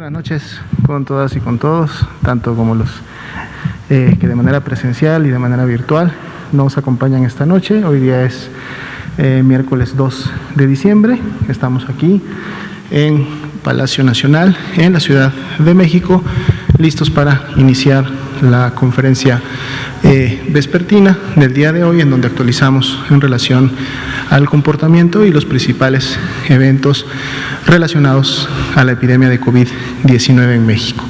buenas noches con todas y con todos, tanto como los que de manera presencial y de manera virtual nos acompañan esta noche. Hoy día es miércoles 2 de diciembre, estamos aquí en Palacio Nacional, en la Ciudad de México, listos para iniciar la conferencia vespertina del día de hoy, en donde actualizamos en relación al comportamiento y los principales eventos relacionados a la epidemia de COVID-19 en México.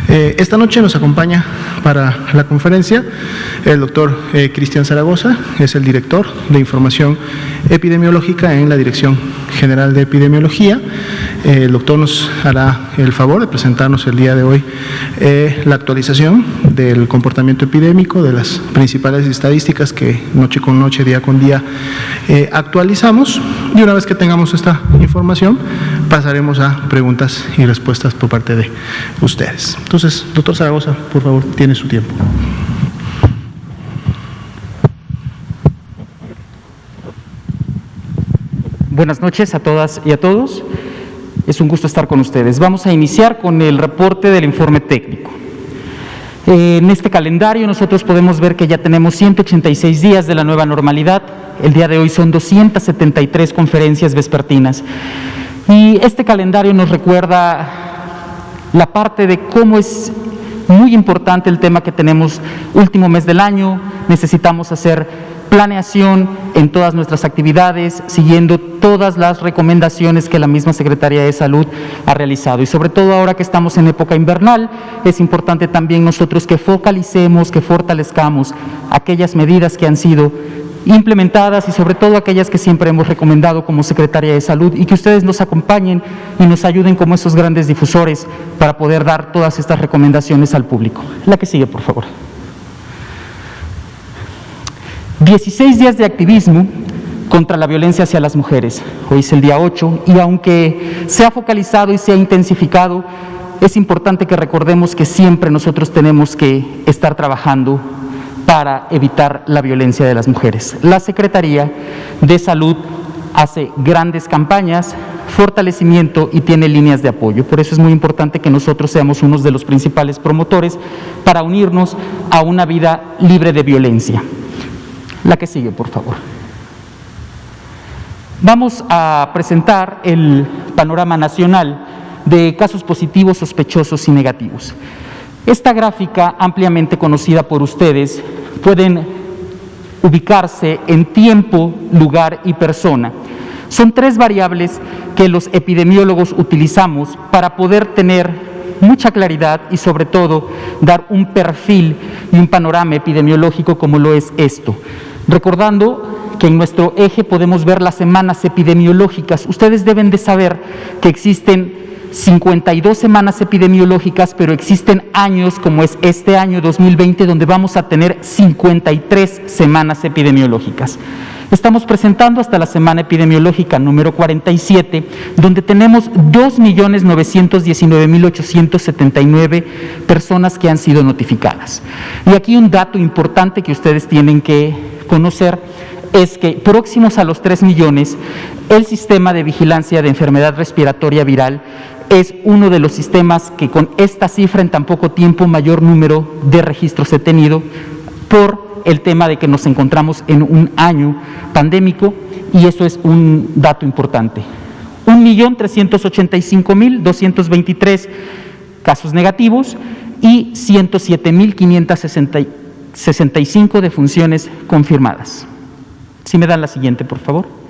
Esta noche nos acompaña para la conferencia el doctor Cristian Zaragoza, es el director de información epidemiológica en la Dirección General de Epidemiología. El doctor nos hará el favor de presentarnos el día de hoy la actualización del comportamiento epidémico, de las principales estadísticas que noche con noche, día con día actualizamos, y una vez que tengamos esta información pasaremos a preguntas y respuestas por parte de ustedes. Entonces, doctor Zaragoza, por favor, tiene su tiempo. Buenas noches a todas y a todos. Es un gusto estar con ustedes. Vamos a iniciar con el reporte del informe técnico. En este calendario nosotros podemos ver que ya tenemos 186 días de la nueva normalidad. El día de hoy son 273 conferencias vespertinas. Y este calendario nos recuerda la parte de cómo es muy importante el tema que tenemos último mes del año. Necesitamos hacer planeación en todas nuestras actividades, siguiendo todas las recomendaciones que la misma Secretaría de Salud ha realizado. Y sobre todo ahora que estamos en época invernal, es importante también nosotros que focalicemos, que fortalezcamos aquellas medidas que han sido implementadas y sobre todo aquellas que siempre hemos recomendado como Secretaría de Salud, y que ustedes nos acompañen y nos ayuden como esos grandes difusores para poder dar todas estas recomendaciones al público. La que sigue, por favor. 16 días de activismo contra la violencia hacia las mujeres. Hoy es el día 8 y aunque se ha focalizado y se ha intensificado, es importante que recordemos que siempre nosotros tenemos que estar trabajando para evitar la violencia de las mujeres. La Secretaría de Salud hace grandes campañas, fortalecimiento y tiene líneas de apoyo. Por eso es muy importante que nosotros seamos unos de los principales promotores para unirnos a una vida libre de violencia. La que sigue, por favor. Vamos a presentar el panorama nacional de casos positivos, sospechosos y negativos. Esta gráfica, ampliamente conocida por ustedes, pueden ubicarse en tiempo, lugar y persona. Son tres variables que los epidemiólogos utilizamos para poder tener mucha claridad y sobre todo dar un perfil y un panorama epidemiológico como lo es esto. Recordando que en nuestro eje podemos ver las semanas epidemiológicas. Ustedes deben de saber que existen 52 semanas epidemiológicas, pero existen años como es este año 2020 donde vamos a tener 53 semanas epidemiológicas. Estamos presentando hasta la semana epidemiológica número 47, donde tenemos 2.919.879 personas que han sido notificadas. Y aquí un dato importante que ustedes tienen que conocer es que próximos a los 3 millones, el sistema de vigilancia de enfermedad respiratoria viral es uno de los sistemas que con esta cifra en tan poco tiempo mayor número de registros he tenido por el tema de que nos encontramos en un año pandémico, y eso es un dato importante. 1.385.223 casos negativos y 107.565 defunciones confirmadas. Si me dan la siguiente, por favor.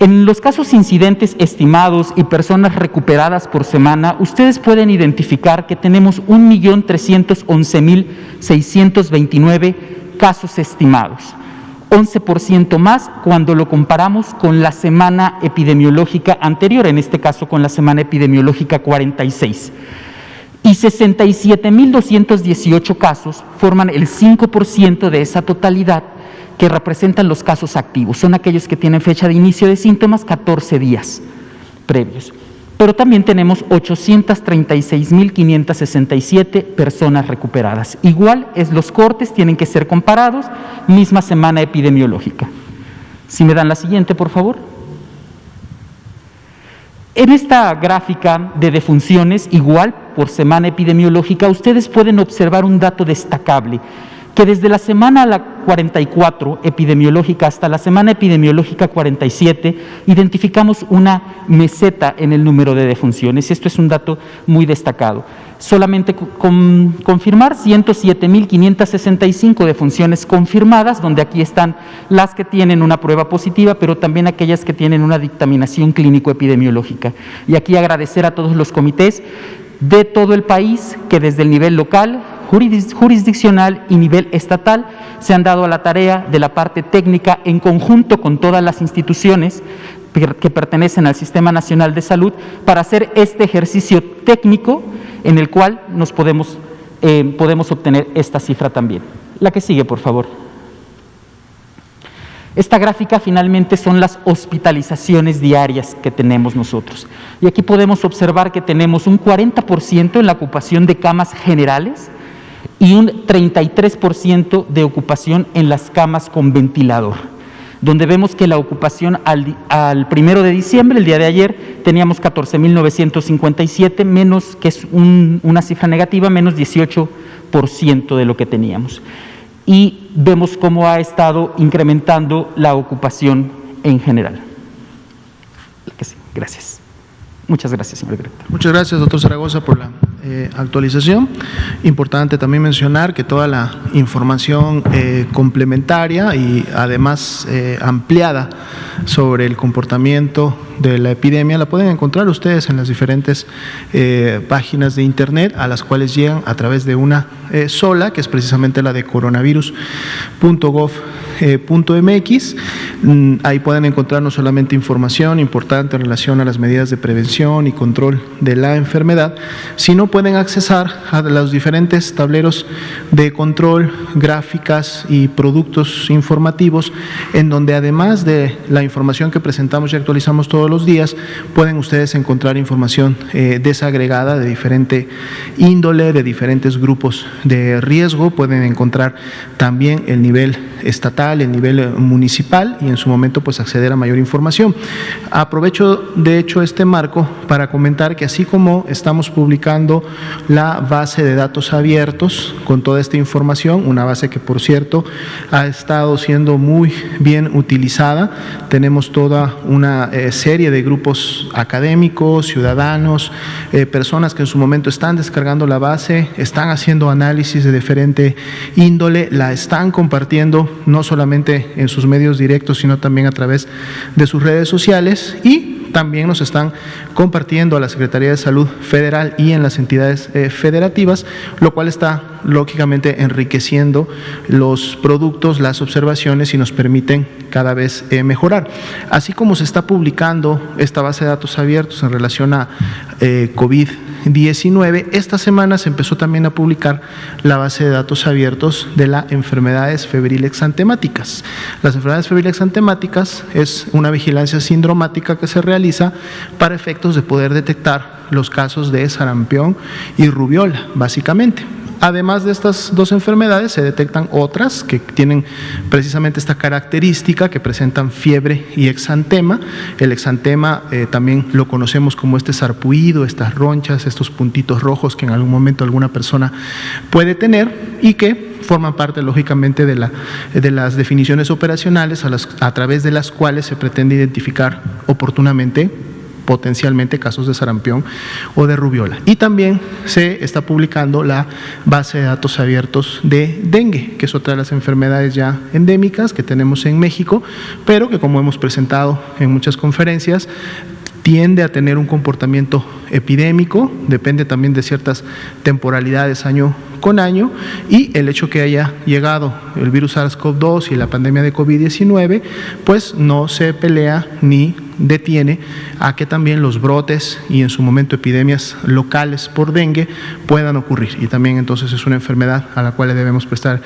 En los casos incidentes estimados y personas recuperadas por semana, ustedes pueden identificar que tenemos 1.311.629 casos estimados, 11% más cuando lo comparamos con la semana epidemiológica anterior, en este caso con la semana epidemiológica 46. Y 67.218 casos forman el 5% de esa totalidad, que representan los casos activos. Son aquellos que tienen fecha de inicio de síntomas 14 días previos. Pero también tenemos 836.567 personas recuperadas. Igual es los cortes, tienen que ser comparados, misma semana epidemiológica. Si me dan la siguiente, por favor. En esta gráfica de defunciones, igual por semana epidemiológica, ustedes pueden observar un dato destacable, que desde la semana 44 epidemiológica hasta la semana epidemiológica 47 identificamos una meseta en el número de defunciones. Esto es un dato muy destacado. Solamente confirmar 107.565 defunciones confirmadas, donde aquí están las que tienen una prueba positiva, pero también aquellas que tienen una dictaminación clínico-epidemiológica. Y aquí agradecer a todos los comités de todo el país que desde el nivel local, jurisdiccional y nivel estatal se han dado a la tarea de la parte técnica en conjunto con todas las instituciones que pertenecen al Sistema Nacional de Salud para hacer este ejercicio técnico en el cual nos podemos obtener esta cifra también. La que sigue, por favor. Esta gráfica finalmente son las hospitalizaciones diarias que tenemos nosotros. Y aquí podemos observar que tenemos un 40% en la ocupación de camas generales y un 33% de ocupación en las camas con ventilador, donde vemos que la ocupación al 1 de diciembre, el día de ayer, teníamos 14.957, menos, que es una cifra negativa, menos 18% de lo que teníamos. Y vemos cómo ha estado incrementando la ocupación en general. Gracias. Muchas gracias, señor director. Muchas gracias, doctor Zaragoza, por la actualización. Importante también mencionar que toda la información complementaria y además ampliada sobre el comportamiento de la epidemia la pueden encontrar ustedes en las diferentes páginas de internet a las cuales llegan a través de una sola, que es precisamente la de coronavirus.gov.mx. Ahí pueden encontrar no solamente información importante en relación a las medidas de prevención y control de la enfermedad, sino pueden accesar a los diferentes tableros de control, gráficas y productos informativos, en donde además de la información que presentamos y actualizamos todos los días, pueden ustedes encontrar información desagregada de diferente índole, de diferentes grupos de riesgo. Pueden encontrar también el nivel estatal, el nivel municipal, y en su momento pues acceder a mayor información. Aprovecho de hecho este marco para comentar que así como estamos publicando la base de datos abiertos con toda esta información, una base que por cierto ha estado siendo muy bien utilizada, tenemos toda una serie de grupos académicos, ciudadanos, personas que en su momento están descargando la base, están haciendo análisis de diferente índole, la están compartiendo no solamente en sus medios directos, sino también a través de sus redes sociales, y también nos están compartiendo a la Secretaría de Salud Federal y en las entidades federativas, lo cual está lógicamente enriqueciendo los productos, las observaciones, y nos permiten cada vez mejorar. Así como se está publicando esta base de datos abiertos en relación a COVID-19, esta semana se empezó también a publicar la base de datos abiertos de las enfermedades febril-exantemáticas. Las enfermedades febril-exantemáticas es una vigilancia sindromática que se realiza para efectos de poder detectar los casos de sarampión y rubiola, básicamente. Además de estas dos enfermedades, se detectan otras que tienen precisamente esta característica, que presentan fiebre y exantema. El exantema también lo conocemos como este sarpullido, estas ronchas, estos puntitos rojos que en algún momento alguna persona puede tener y que forman parte lógicamente de las definiciones operacionales a través de las cuales se pretende identificar oportunamente potencialmente casos de sarampión o de rubiola. Y también se está publicando la base de datos abiertos de dengue, que es otra de las enfermedades ya endémicas que tenemos en México, pero que, como hemos presentado en muchas conferencias, tiende a tener un comportamiento epidémico, depende también de ciertas temporalidades año con año, y el hecho que haya llegado el virus SARS-CoV-2 y la pandemia de COVID-19, pues no se pelea ni detiene a que también los brotes y en su momento epidemias locales por dengue puedan ocurrir, y también entonces es una enfermedad a la cual le debemos prestar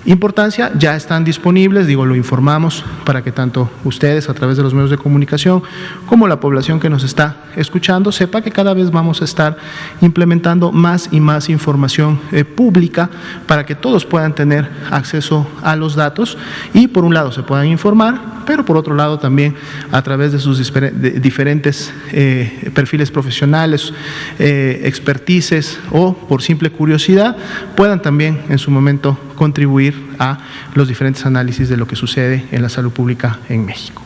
importancia. Ya están disponibles, lo informamos para que tanto ustedes a través de los medios de comunicación como la población que nos está escuchando sepa que cada vez vamos a estar implementando más y más información pública para que todos puedan tener acceso a los datos y por un lado se puedan informar, pero por otro lado también a través de sus sus diferentes perfiles profesionales, expertices o por simple curiosidad, puedan también en su momento contribuir a los diferentes análisis de lo que sucede en la salud pública en México.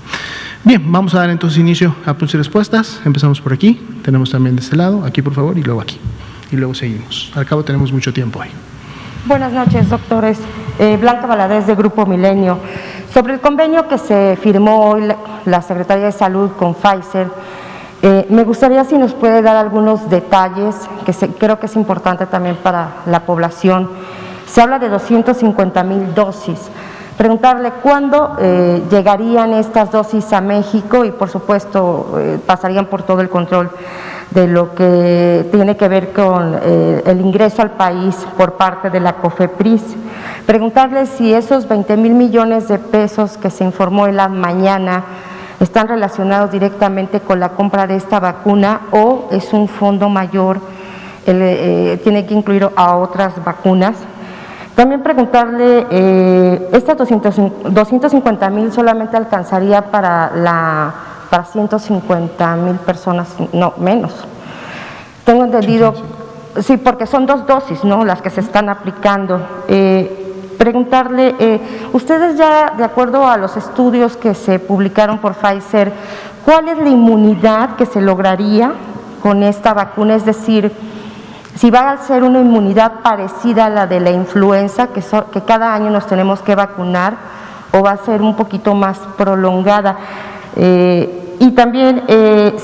Bien, vamos a dar entonces inicio a preguntas y respuestas. Empezamos por aquí, tenemos también de este lado, aquí por favor, y luego aquí. Y luego seguimos. Al cabo tenemos mucho tiempo hoy. Buenas noches, doctores. Blanca Valadez, de Grupo Milenio. Sobre el convenio que se firmó hoy la Secretaría de Salud con Pfizer, me gustaría si nos puede dar algunos detalles, que creo que es importante también para la población. Se habla de 250,000 dosis. Preguntarle cuándo llegarían estas dosis a México y, por supuesto, pasarían por todo el control de lo que tiene que ver con el ingreso al país por parte de la COFEPRIS. Preguntarle si esos 20,000 millones de pesos que se informó en la mañana están relacionados directamente con la compra de esta vacuna o es un fondo mayor, tiene que incluir a otras vacunas. También preguntarle, estas 250,000 solamente alcanzaría para 150,000 personas, no, menos. Tengo entendido, sí, porque son 2 dosis, ¿no?, las que se están aplicando. Preguntarle, ustedes ya, de acuerdo a los estudios que se publicaron por Pfizer, ¿cuál es la inmunidad que se lograría con esta vacuna? Es decir, si va a ser una inmunidad parecida a la de la influenza, que cada año nos tenemos que vacunar, o va a ser un poquito más prolongada. Y también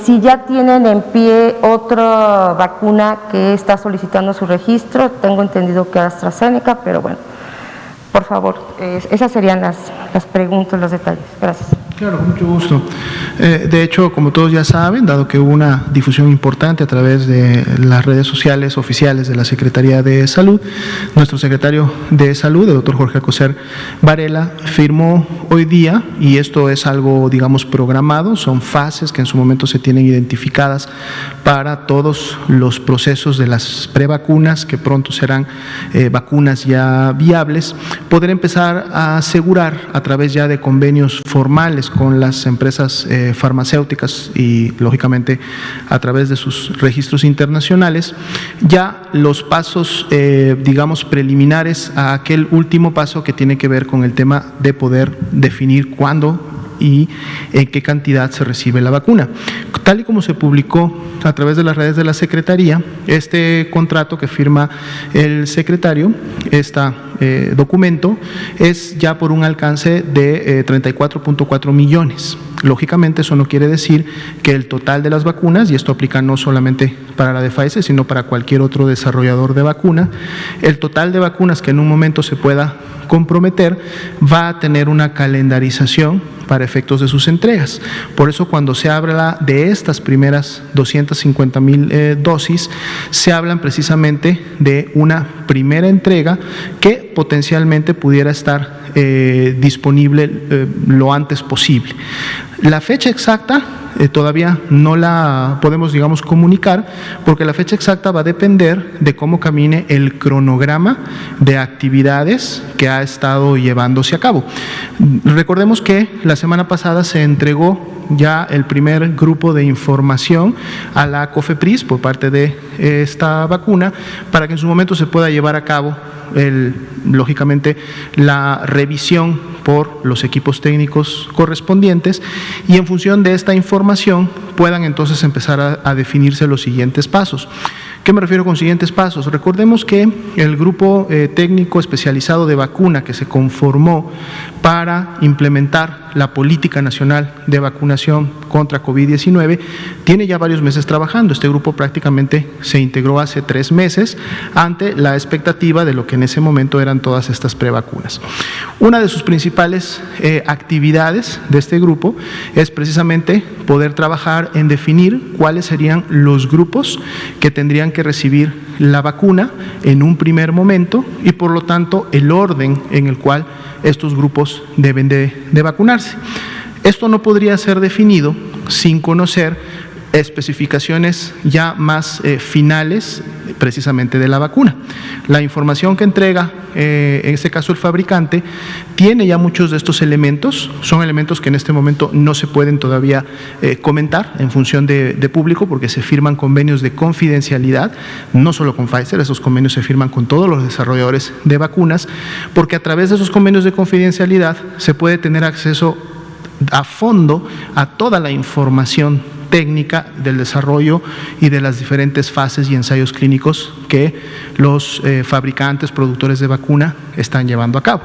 si ya tienen en pie otra vacuna que está solicitando su registro, tengo entendido que AstraZeneca, pero bueno, por favor, esas serían las preguntas, los detalles. Gracias. Claro, con mucho gusto. De hecho, como todos ya saben, dado que hubo una difusión importante a través de las redes sociales oficiales de la Secretaría de Salud, nuestro secretario de Salud, el doctor Jorge Alcocer Varela, firmó hoy día, y esto es algo, digamos, programado, son fases que en su momento se tienen identificadas para todos los procesos de las prevacunas, que pronto serán vacunas ya viables, poder empezar a asegurar a través ya de convenios formales con las empresas farmacéuticas y lógicamente a través de sus registros internacionales, ya los pasos, digamos, preliminares a aquel último paso que tiene que ver con el tema de poder definir cuándo y en qué cantidad se recibe la vacuna. Tal y como se publicó a través de las redes de la Secretaría, este contrato que firma el secretario, documento, es ya por un alcance de 34.4 millones. Lógicamente, eso no quiere decir que el total de las vacunas, y esto aplica no solamente para la de Pfizer, sino para cualquier otro desarrollador de vacuna, el total de vacunas que en un momento se pueda comprometer va a tener una calendarización para efectos de sus entregas. Por eso, cuando se habla de estas primeras 250,000 dosis, se hablan precisamente de una primera entrega que potencialmente pudiera estar disponible lo antes posible. La fecha exacta todavía no la podemos, digamos, comunicar, porque la fecha exacta va a depender de cómo camine el cronograma de actividades que ha estado llevándose a cabo. Recordemos que la semana pasada se entregó ya el primer grupo de información a la COFEPRIS por parte de esta vacuna para que en su momento se pueda llevar a cabo lógicamente la revisión por los equipos técnicos correspondientes y en función de esta información puedan entonces empezar a definirse los siguientes pasos. ¿Qué me refiero con siguientes pasos? Recordemos que el grupo técnico especializado de vacuna que se conformó para implementar la política nacional de vacunación contra COVID-19 tiene ya varios meses trabajando. Este grupo prácticamente se integró hace 3 meses ante la expectativa de lo que en ese momento eran todas estas prevacunas. Una de sus principales actividades de este grupo es precisamente poder trabajar en definir cuáles serían los grupos que tendrían que recibir la vacuna en un primer momento y por lo tanto el orden en el cual estos grupos deben de vacunarse. Esto no podría ser definido sin conocer especificaciones ya más finales precisamente de la vacuna. La información que entrega, en este caso el fabricante, tiene ya muchos de estos elementos, son elementos que en este momento no se pueden todavía comentar en función de público porque se firman convenios de confidencialidad, no solo con Pfizer, esos convenios se firman con todos los desarrolladores de vacunas, porque a través de esos convenios de confidencialidad se puede tener acceso a fondo a toda la información técnica del desarrollo y de las diferentes fases y ensayos clínicos que los fabricantes, productores de vacuna están llevando a cabo.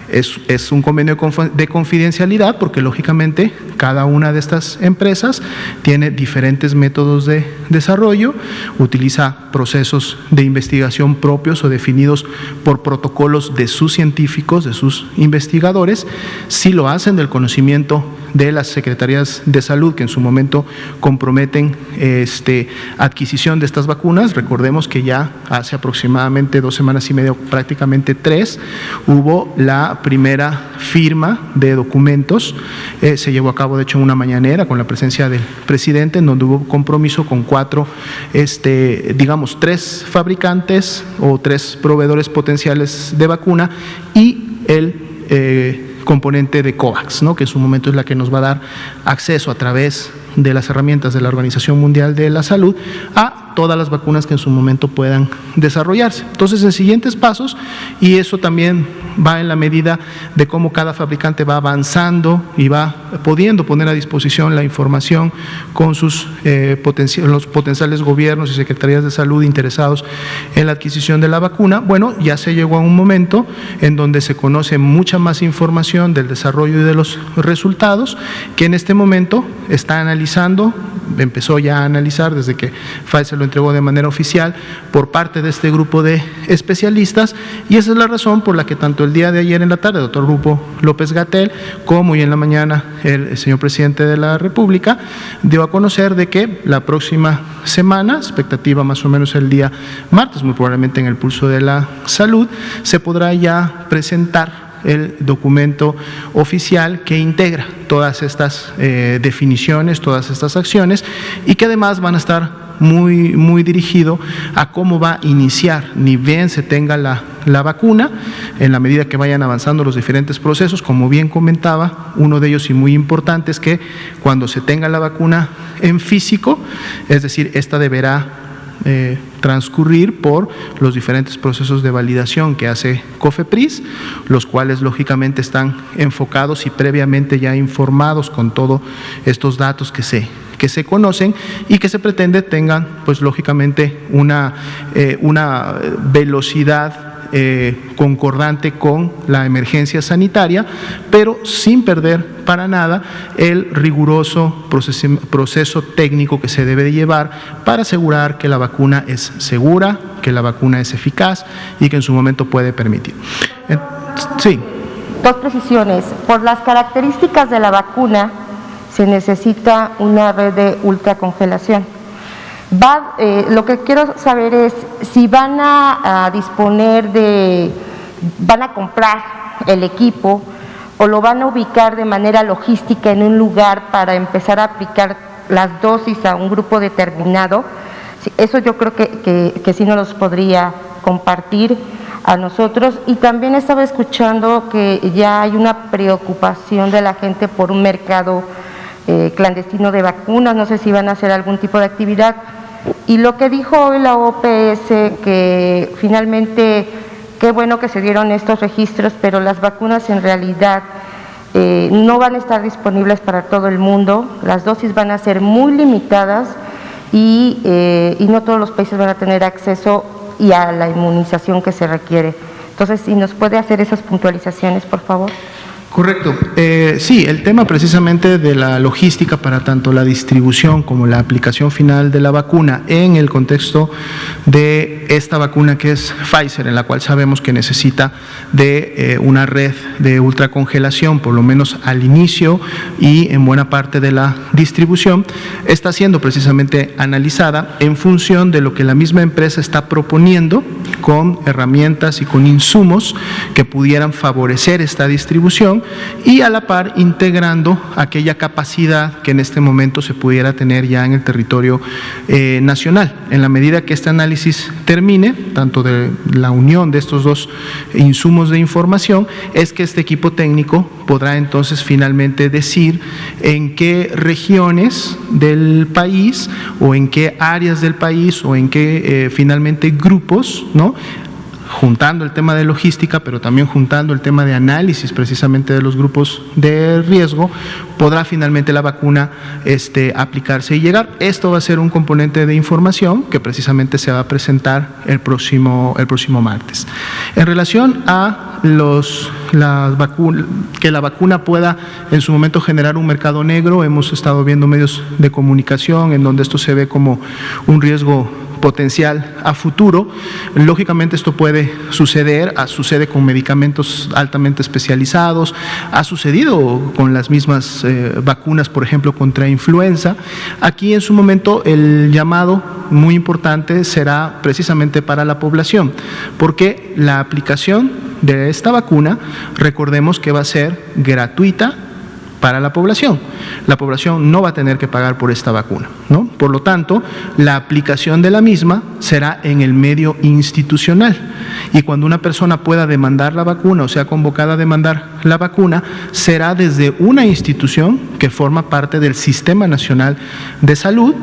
Es un convenio de confidencialidad porque lógicamente cada una de estas empresas tiene diferentes métodos de desarrollo, utiliza procesos de investigación propios o definidos por protocolos de sus científicos, de sus investigadores, si lo hacen del conocimiento de las secretarías de salud que en su momento comprometen adquisición de estas vacunas. Recordemos que ya hace aproximadamente 2 semanas y media, prácticamente 3, hubo la primera firma de documentos, se llevó a cabo de hecho en una mañanera con la presencia del presidente, en donde hubo compromiso con 4, digamos 3 fabricantes o 3 proveedores potenciales de vacuna y el componente de COVAX, ¿no?, que en su momento es la que nos va a dar acceso a través de las herramientas de la Organización Mundial de la Salud a todas las vacunas que en su momento puedan desarrollarse. Entonces, en siguientes pasos, y eso también va en la medida de cómo cada fabricante va avanzando y va pudiendo poner a disposición la información con sus los potenciales gobiernos y secretarías de salud interesados en la adquisición de la vacuna. Bueno, ya se llegó a un momento en donde se conoce mucha más información del desarrollo y de los resultados, que en este momento está analizando, empezó ya a analizar desde que Pfizer lo entregó de manera oficial por parte de este grupo de especialistas, y esa es la razón por la que tanto el día de ayer en la tarde el doctor Hugo López-Gatell como hoy en la mañana el señor presidente de la República dio a conocer de que la próxima semana, expectativa más o menos el día martes, muy probablemente en el Pulso de la Salud, se podrá ya presentar el documento oficial que integra todas estas definiciones, todas estas acciones, y que además van a estar muy dirigido a cómo va a iniciar, ni bien se tenga la vacuna, en la medida que vayan avanzando los diferentes procesos. Como bien comentaba, uno de ellos y muy importante es que cuando se tenga la vacuna en físico, es decir, esta deberá transcurrir por los diferentes procesos de validación que hace COFEPRIS, los cuales lógicamente están enfocados y previamente ya informados con todos estos datos que se conocen y que se pretende tengan, pues lógicamente, una velocidad concordante con la emergencia sanitaria, pero sin perder para nada el riguroso proceso técnico que se debe de llevar para asegurar que la vacuna es segura, que la vacuna es eficaz y que en su momento puede permitir. Sí. 2 precisiones. Por las características de la vacuna se necesita una red de ultracongelación. Lo que quiero saber es si van a disponer van a comprar el equipo o lo van a ubicar de manera logística en un lugar para empezar a aplicar las dosis a un grupo determinado. Eso yo creo que sí nos los podría compartir a nosotros. Y también estaba escuchando que ya hay una preocupación de la gente por un mercado clandestino de vacunas, no sé si van a hacer algún tipo de actividad. Y lo que dijo hoy la OPS, que finalmente qué bueno que se dieron estos registros, pero las vacunas en realidad no van a estar disponibles para todo el mundo, las dosis van a ser muy limitadas y no todos los países van a tener acceso y a la inmunización que se requiere. Entonces, si nos puede hacer esas puntualizaciones, por favor. Correcto. Sí, el tema precisamente de la logística para tanto la distribución como la aplicación final de la vacuna en el contexto de esta vacuna que es Pfizer, en la cual sabemos que necesita de una red de ultracongelación, por lo menos al inicio y en buena parte de la distribución, está siendo precisamente analizada en función de lo que la misma empresa está proponiendo con herramientas y con insumos que pudieran favorecer esta distribución, y a la par integrando aquella capacidad que en este momento se pudiera tener ya en el territorio nacional. En la medida que este análisis termine, tanto de la unión de estos dos insumos de información, es que este equipo técnico podrá entonces finalmente decir en qué regiones del país o en qué áreas del país o en qué finalmente grupos, ¿no?, juntando el tema de logística, pero también juntando el tema de análisis precisamente de los grupos de riesgo, podrá finalmente la vacuna aplicarse y llegar. Esto va a ser un componente de información que precisamente se va a presentar el próximo martes. En relación a que la vacuna pueda en su momento generar un mercado negro, hemos estado viendo medios de comunicación en donde esto se ve como un riesgo potencial a futuro. Lógicamente esto puede suceder, sucede con medicamentos altamente especializados, ha sucedido con las mismas vacunas, por ejemplo, contra influenza. Aquí en su momento el llamado muy importante será precisamente para la población, porque la aplicación de esta vacuna, recordemos que va a ser gratuita para la población. La población no va a tener que pagar por esta vacuna, ¿no? Por lo tanto, la aplicación de la misma será en el medio institucional. Y cuando una persona pueda demandar la vacuna o sea convocada a demandar la vacuna, será desde una institución que forma parte del Sistema Nacional de Salud,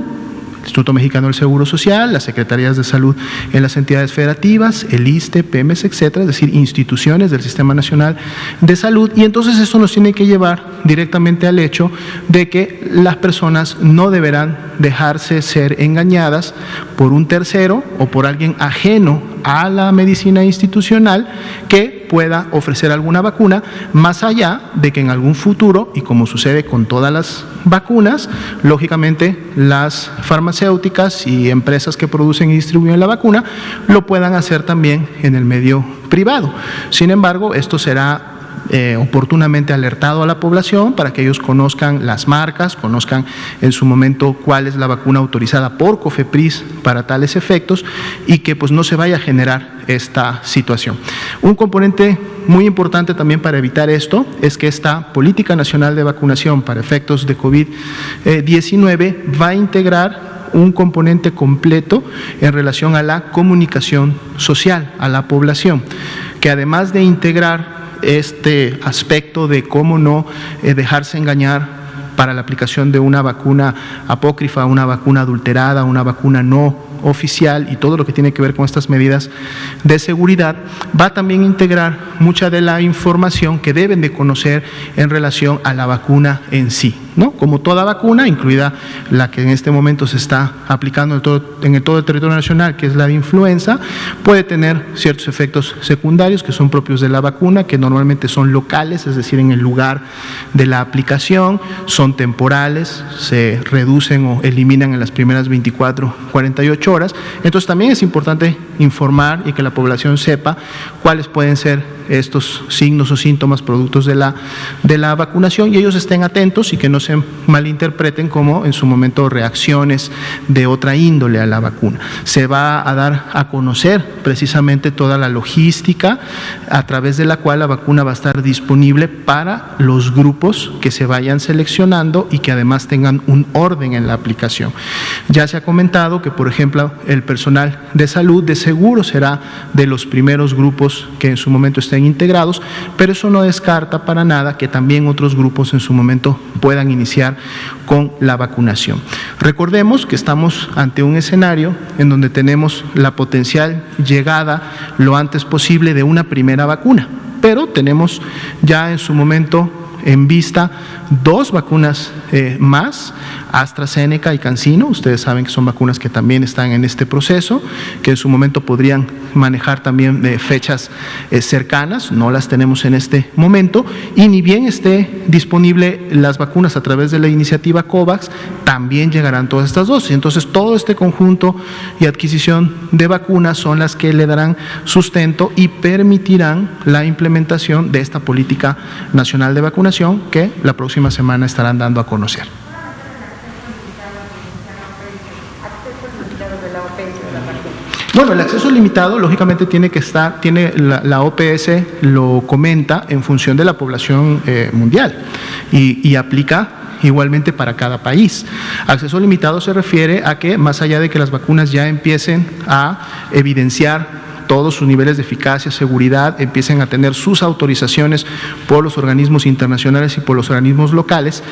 Instituto Mexicano del Seguro Social, las Secretarías de Salud en las entidades federativas, el ISSSTE, PEMES, etcétera, es decir, instituciones del Sistema Nacional de Salud, y entonces eso nos tiene que llevar directamente al hecho de que las personas no deberán dejarse ser engañadas por un tercero o por alguien ajeno a la medicina institucional que pueda ofrecer alguna vacuna, más allá de que en algún futuro, y como sucede con todas las vacunas, lógicamente las farmacéuticas y empresas que producen y distribuyen la vacuna lo puedan hacer también en el medio privado. Sin embargo, esto será oportunamente alertado a la población para que ellos conozcan las marcas, conozcan en su momento cuál es la vacuna autorizada por COFEPRIS para tales efectos y que pues no se vaya a generar esta situación. Un componente muy importante también para evitar esto es que esta Política Nacional de Vacunación para efectos de COVID-19 va a integrar un componente completo en relación a la comunicación social a la población, que además de integrar este aspecto de cómo no dejarse engañar para la aplicación de una vacuna apócrifa, una vacuna adulterada, una vacuna no oficial y todo lo que tiene que ver con estas medidas de seguridad, va también a integrar mucha de la información que deben de conocer en relación a la vacuna en sí, ¿no? Como toda vacuna, incluida la que en este momento se está aplicando en todo el territorio nacional, que es la de influenza, puede tener ciertos efectos secundarios que son propios de la vacuna, que normalmente son locales, es decir, en el lugar de la aplicación, son temporales, se reducen o eliminan en las primeras 24, 48 horas. Entonces también es importante informar y que la población sepa cuáles pueden ser estos signos o síntomas productos de la vacunación y ellos estén atentos y que no se malinterpreten como en su momento reacciones de otra índole a la vacuna. Se va a dar a conocer precisamente toda la logística a través de la cual la vacuna va a estar disponible para los grupos que se vayan seleccionando y que además tengan un orden en la aplicación. Ya se ha comentado que, por ejemplo, el personal de salud de seguro será de los primeros grupos que en su momento estén integrados, pero eso no descarta para nada que también otros grupos en su momento puedan iniciar con la vacunación. Recordemos que estamos ante un escenario en donde tenemos la potencial llegada lo antes posible de una primera vacuna, pero tenemos ya en su momento en vista 2 vacunas más, AstraZeneca y CanSino. Ustedes saben que son vacunas que también están en este proceso, que en su momento podrían manejar también fechas cercanas, no las tenemos en este momento, y ni bien esté disponible las vacunas a través de la iniciativa COVAX, también llegarán todas estas dosis. Entonces todo este conjunto y adquisición de vacunas son las que le darán sustento y permitirán la implementación de esta política nacional de vacunación que la próxima semana estarán dando a conocer. limitado de la OPS de la vacuna? Bueno, el acceso limitado lógicamente tiene que estar, la OPS lo comenta en función de la población mundial y aplica igualmente para cada país. Acceso limitado se refiere a que más allá de que las vacunas ya empiecen a evidenciar todos sus niveles de eficacia, seguridad, empiecen a tener sus autorizaciones por los organismos internacionales y por los organismos locales,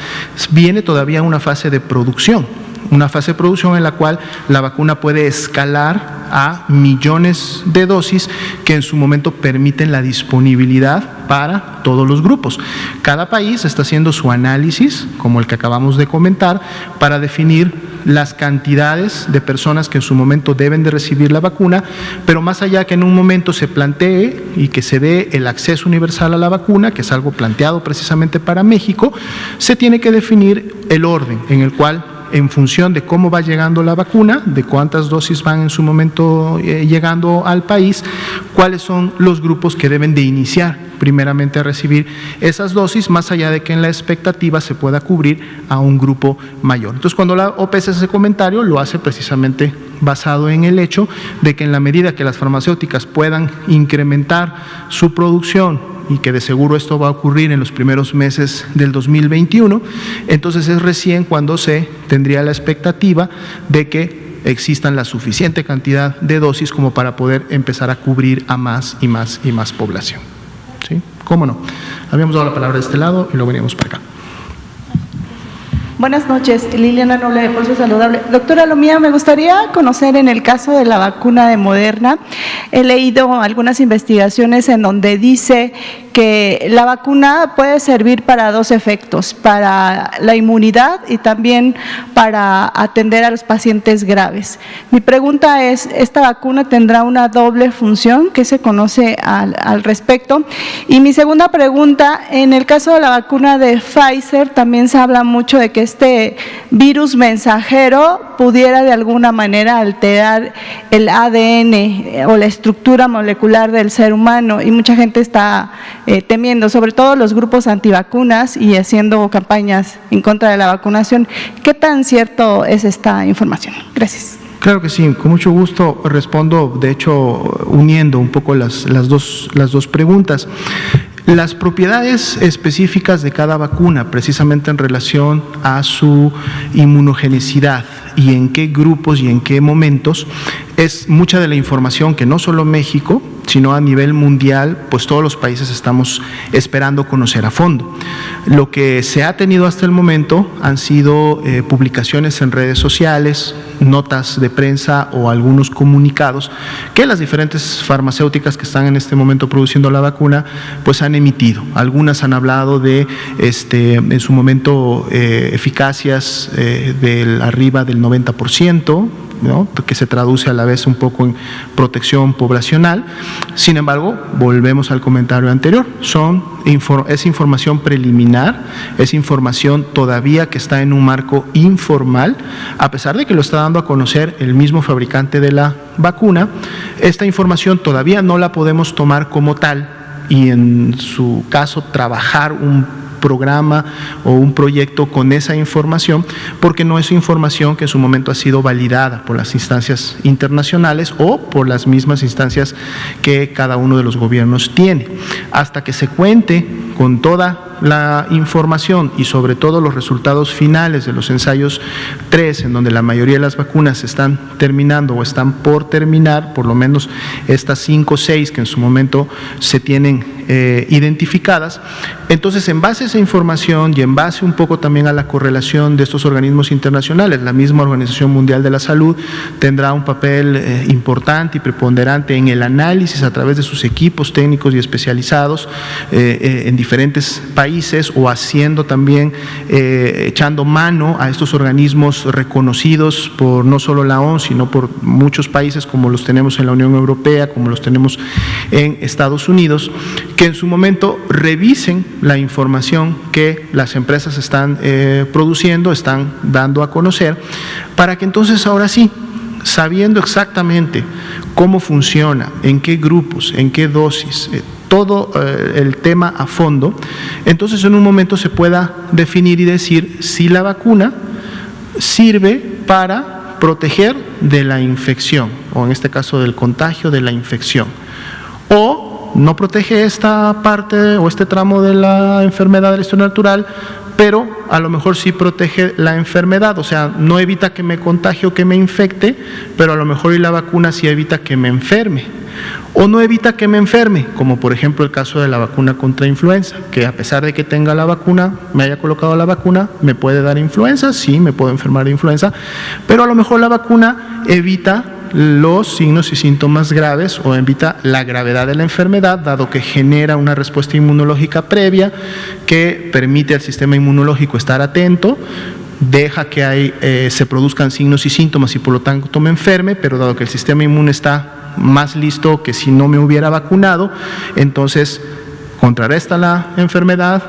viene todavía una fase de producción. Una fase de producción en la cual la vacuna puede escalar a millones de dosis que en su momento permiten la disponibilidad para todos los grupos. Cada país está haciendo su análisis, como el que acabamos de comentar, para definir las cantidades de personas que en su momento deben de recibir la vacuna, pero más allá que en un momento se plantee y que se dé el acceso universal a la vacuna, que es algo planteado precisamente para México, se tiene que definir el orden en el cual, en función de cómo va llegando la vacuna, de cuántas dosis van en su momento llegando al país, cuáles son los grupos que deben de iniciar primeramente a recibir esas dosis, más allá de que en la expectativa se pueda cubrir a un grupo mayor. Entonces, cuando la OPS hace ese comentario, lo hace precisamente basado en el hecho de que en la medida que las farmacéuticas puedan incrementar su producción, y que de seguro esto va a ocurrir en los primeros meses del 2021, entonces es recién cuando se tendría la expectativa de que existan la suficiente cantidad de dosis como para poder empezar a cubrir a más y más y más población. ¿Sí? ¿Cómo no? Habíamos dado la palabra de este lado y luego veníamos para acá. Buenas noches, Liliana Noble de Pulso Saludable. Doctora Lomía, me gustaría conocer en el caso de la vacuna de Moderna, he leído algunas investigaciones en donde dice que la vacuna puede servir para dos efectos, para la inmunidad y también para atender a los pacientes graves. Mi pregunta es, ¿esta vacuna tendrá una doble función? ¿Qué se conoce al respecto? Y mi segunda pregunta, en el caso de la vacuna de Pfizer, también se habla mucho de que este virus mensajero pudiera de alguna manera alterar el ADN o la estructura molecular del ser humano, y mucha gente está temiendo, sobre todo los grupos antivacunas y haciendo campañas en contra de la vacunación. ¿Qué tan cierto es esta información? Gracias. Claro que sí, con mucho gusto respondo, de hecho, uniendo un poco las dos preguntas. Las propiedades específicas de cada vacuna, precisamente en relación a su inmunogenicidad y en qué grupos y en qué momentos, es mucha de la información que no solo México, sino a nivel mundial, pues todos los países estamos esperando conocer a fondo. Lo que se ha tenido hasta el momento han sido publicaciones en redes sociales, notas de prensa o algunos comunicados que las diferentes farmacéuticas que están en este momento produciendo la vacuna pues han emitido. Algunas han hablado de en su momento eficacias arriba del 90%, ¿no?, que se traduce a la vez un poco en protección poblacional. Sin embargo, volvemos al comentario anterior, es información preliminar, es información todavía que está en un marco informal, a pesar de que lo está dando a conocer el mismo fabricante de la vacuna. Esta información todavía no la podemos tomar como tal y en su caso trabajar un programa o un proyecto con esa información, porque no es información que en su momento ha sido validada por las instancias internacionales o por las mismas instancias que cada uno de los gobiernos tiene. Hasta que se cuente con toda la información y sobre todo los resultados finales de los ensayos 3, en donde la mayoría de las vacunas están terminando o están por terminar, por lo menos estas 5 o 6 que en su momento se tienen identificadas. Entonces, en base a esa información y en base un poco también a la correlación de estos organismos internacionales, la misma Organización Mundial de la Salud tendrá un papel importante y preponderante en el análisis a través de sus equipos técnicos y especializados en diferentes países, o haciendo también, echando mano a estos organismos reconocidos por no solo la OMS, sino por muchos países como los tenemos en la Unión Europea, como los tenemos en Estados Unidos, que en su momento revisen la información que las empresas están produciendo, están dando a conocer, para que entonces ahora sí, sabiendo exactamente cómo funciona, en qué grupos, en qué dosis, todo el tema a fondo, entonces en un momento se pueda definir y decir si la vacuna sirve para proteger de la infección, o en este caso del contagio de la infección, o no protege esta parte o este tramo de la enfermedad de la historia natural, pero a lo mejor sí protege la enfermedad, o sea, no evita que me contagie o que me infecte, pero a lo mejor y la vacuna sí evita que me enferme, o no evita que me enferme, como por ejemplo el caso de la vacuna contra influenza, que a pesar de que tenga la vacuna, me haya colocado la vacuna, me puede dar influenza, sí, me puedo enfermar de influenza, pero a lo mejor la vacuna evita los signos y síntomas graves o evita la gravedad de la enfermedad, dado que genera una respuesta inmunológica previa que permite al sistema inmunológico estar atento, deja que se produzcan signos y síntomas y por lo tanto me enferme, pero dado que el sistema inmune está más listo que si no me hubiera vacunado, entonces contrarresta la enfermedad,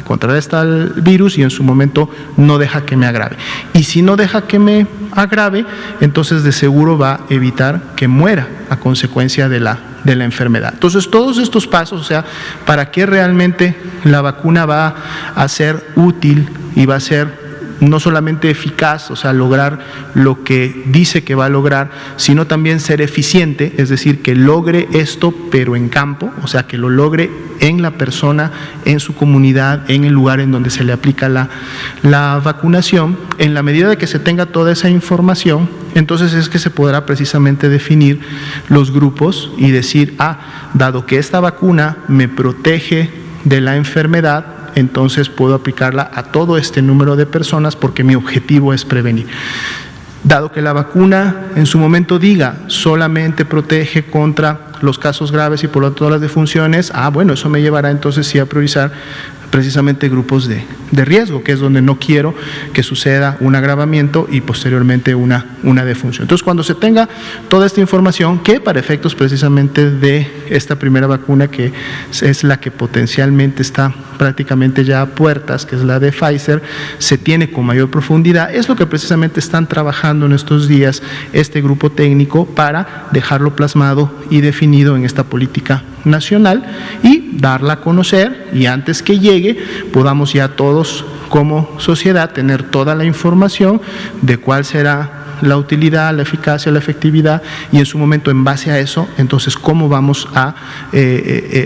contrarresta el virus y en su momento no deja que me agrave. Y si no deja que me agrave, entonces de seguro va a evitar que muera a consecuencia de la enfermedad. Entonces todos estos pasos, o sea, para que realmente la vacuna va a ser útil y va a ser no solamente eficaz, o sea, lograr lo que dice que va a lograr, sino también ser eficiente, es decir, que logre esto, pero en campo, o sea, que lo logre en la persona, en su comunidad, en el lugar en donde se le aplica la vacunación. En la medida de que se tenga toda esa información, entonces es que se podrá precisamente definir los grupos y decir, dado que esta vacuna me protege de la enfermedad, entonces puedo aplicarla a todo este número de personas porque mi objetivo es prevenir. Dado que la vacuna en su momento diga solamente protege contra los casos graves y por lo tanto todas las defunciones, bueno, eso me llevará entonces sí a priorizar precisamente grupos de riesgo, que es donde no quiero que suceda un agravamiento y posteriormente una defunción. Entonces, cuando se tenga toda esta información, que para efectos precisamente de esta primera vacuna, que es la que potencialmente está prácticamente ya a puertas, que es la de Pfizer, se tiene con mayor profundidad, es lo que precisamente están trabajando en estos días este grupo técnico para dejarlo plasmado y definido en esta política nacional y darla a conocer, y antes que llegue podamos ya todos como sociedad tener toda la información de cuál será la utilidad, la eficacia, la efectividad, y en su momento, en base a eso, entonces cómo vamos a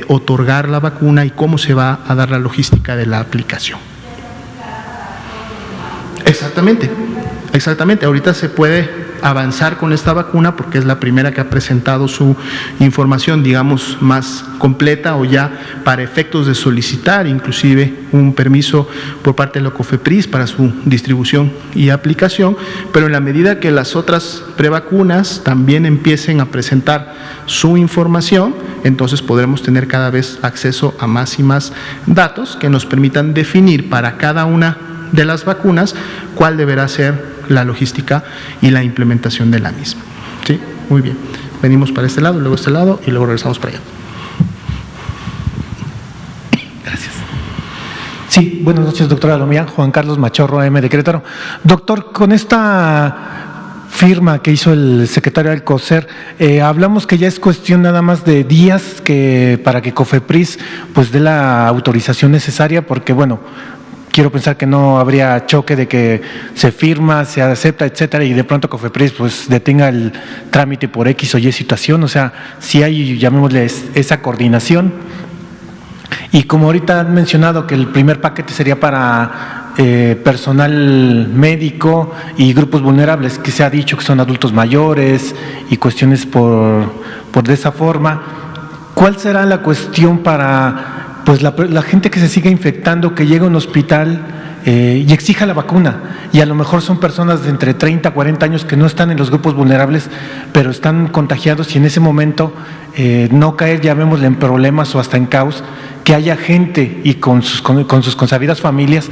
otorgar la vacuna y cómo se va a dar la logística de la aplicación. Exactamente, ahorita se puede avanzar con esta vacuna porque es la primera que ha presentado su información, digamos, más completa, o ya para efectos de solicitar inclusive un permiso por parte de la COFEPRIS para su distribución y aplicación, pero en la medida que las otras prevacunas también empiecen a presentar su información, entonces podremos tener cada vez acceso a más y más datos que nos permitan definir para cada una de las vacunas cuál deberá ser la logística y la implementación de la misma. ¿Sí? Muy bien. Venimos para este lado, luego este lado y luego regresamos para allá. Gracias. Sí, buenas noches, doctora Lomía. Juan Carlos Machorro, AM de Querétaro. Doctor, con esta firma que hizo el secretario del COSER, hablamos que ya es cuestión nada más de días para que COFEPRIS pues dé la autorización necesaria, porque bueno, quiero pensar que no habría choque de que se firma, se acepta, etcétera, y de pronto COFEPRIS pues detenga el trámite por X o Y situación. O sea, si hay, llamémosle, esa coordinación. Y como ahorita han mencionado que el primer paquete sería para personal médico y grupos vulnerables, que se ha dicho que son adultos mayores y cuestiones por de esa forma, ¿cuál será la cuestión para pues la gente que se sigue infectando, que llega a un hospital y exija la vacuna, y a lo mejor son personas de entre 30 a 40 años que no están en los grupos vulnerables, pero están contagiados, y en ese momento no caer, llamémosle, en problemas o hasta en caos, que haya gente y con sus consabidas familias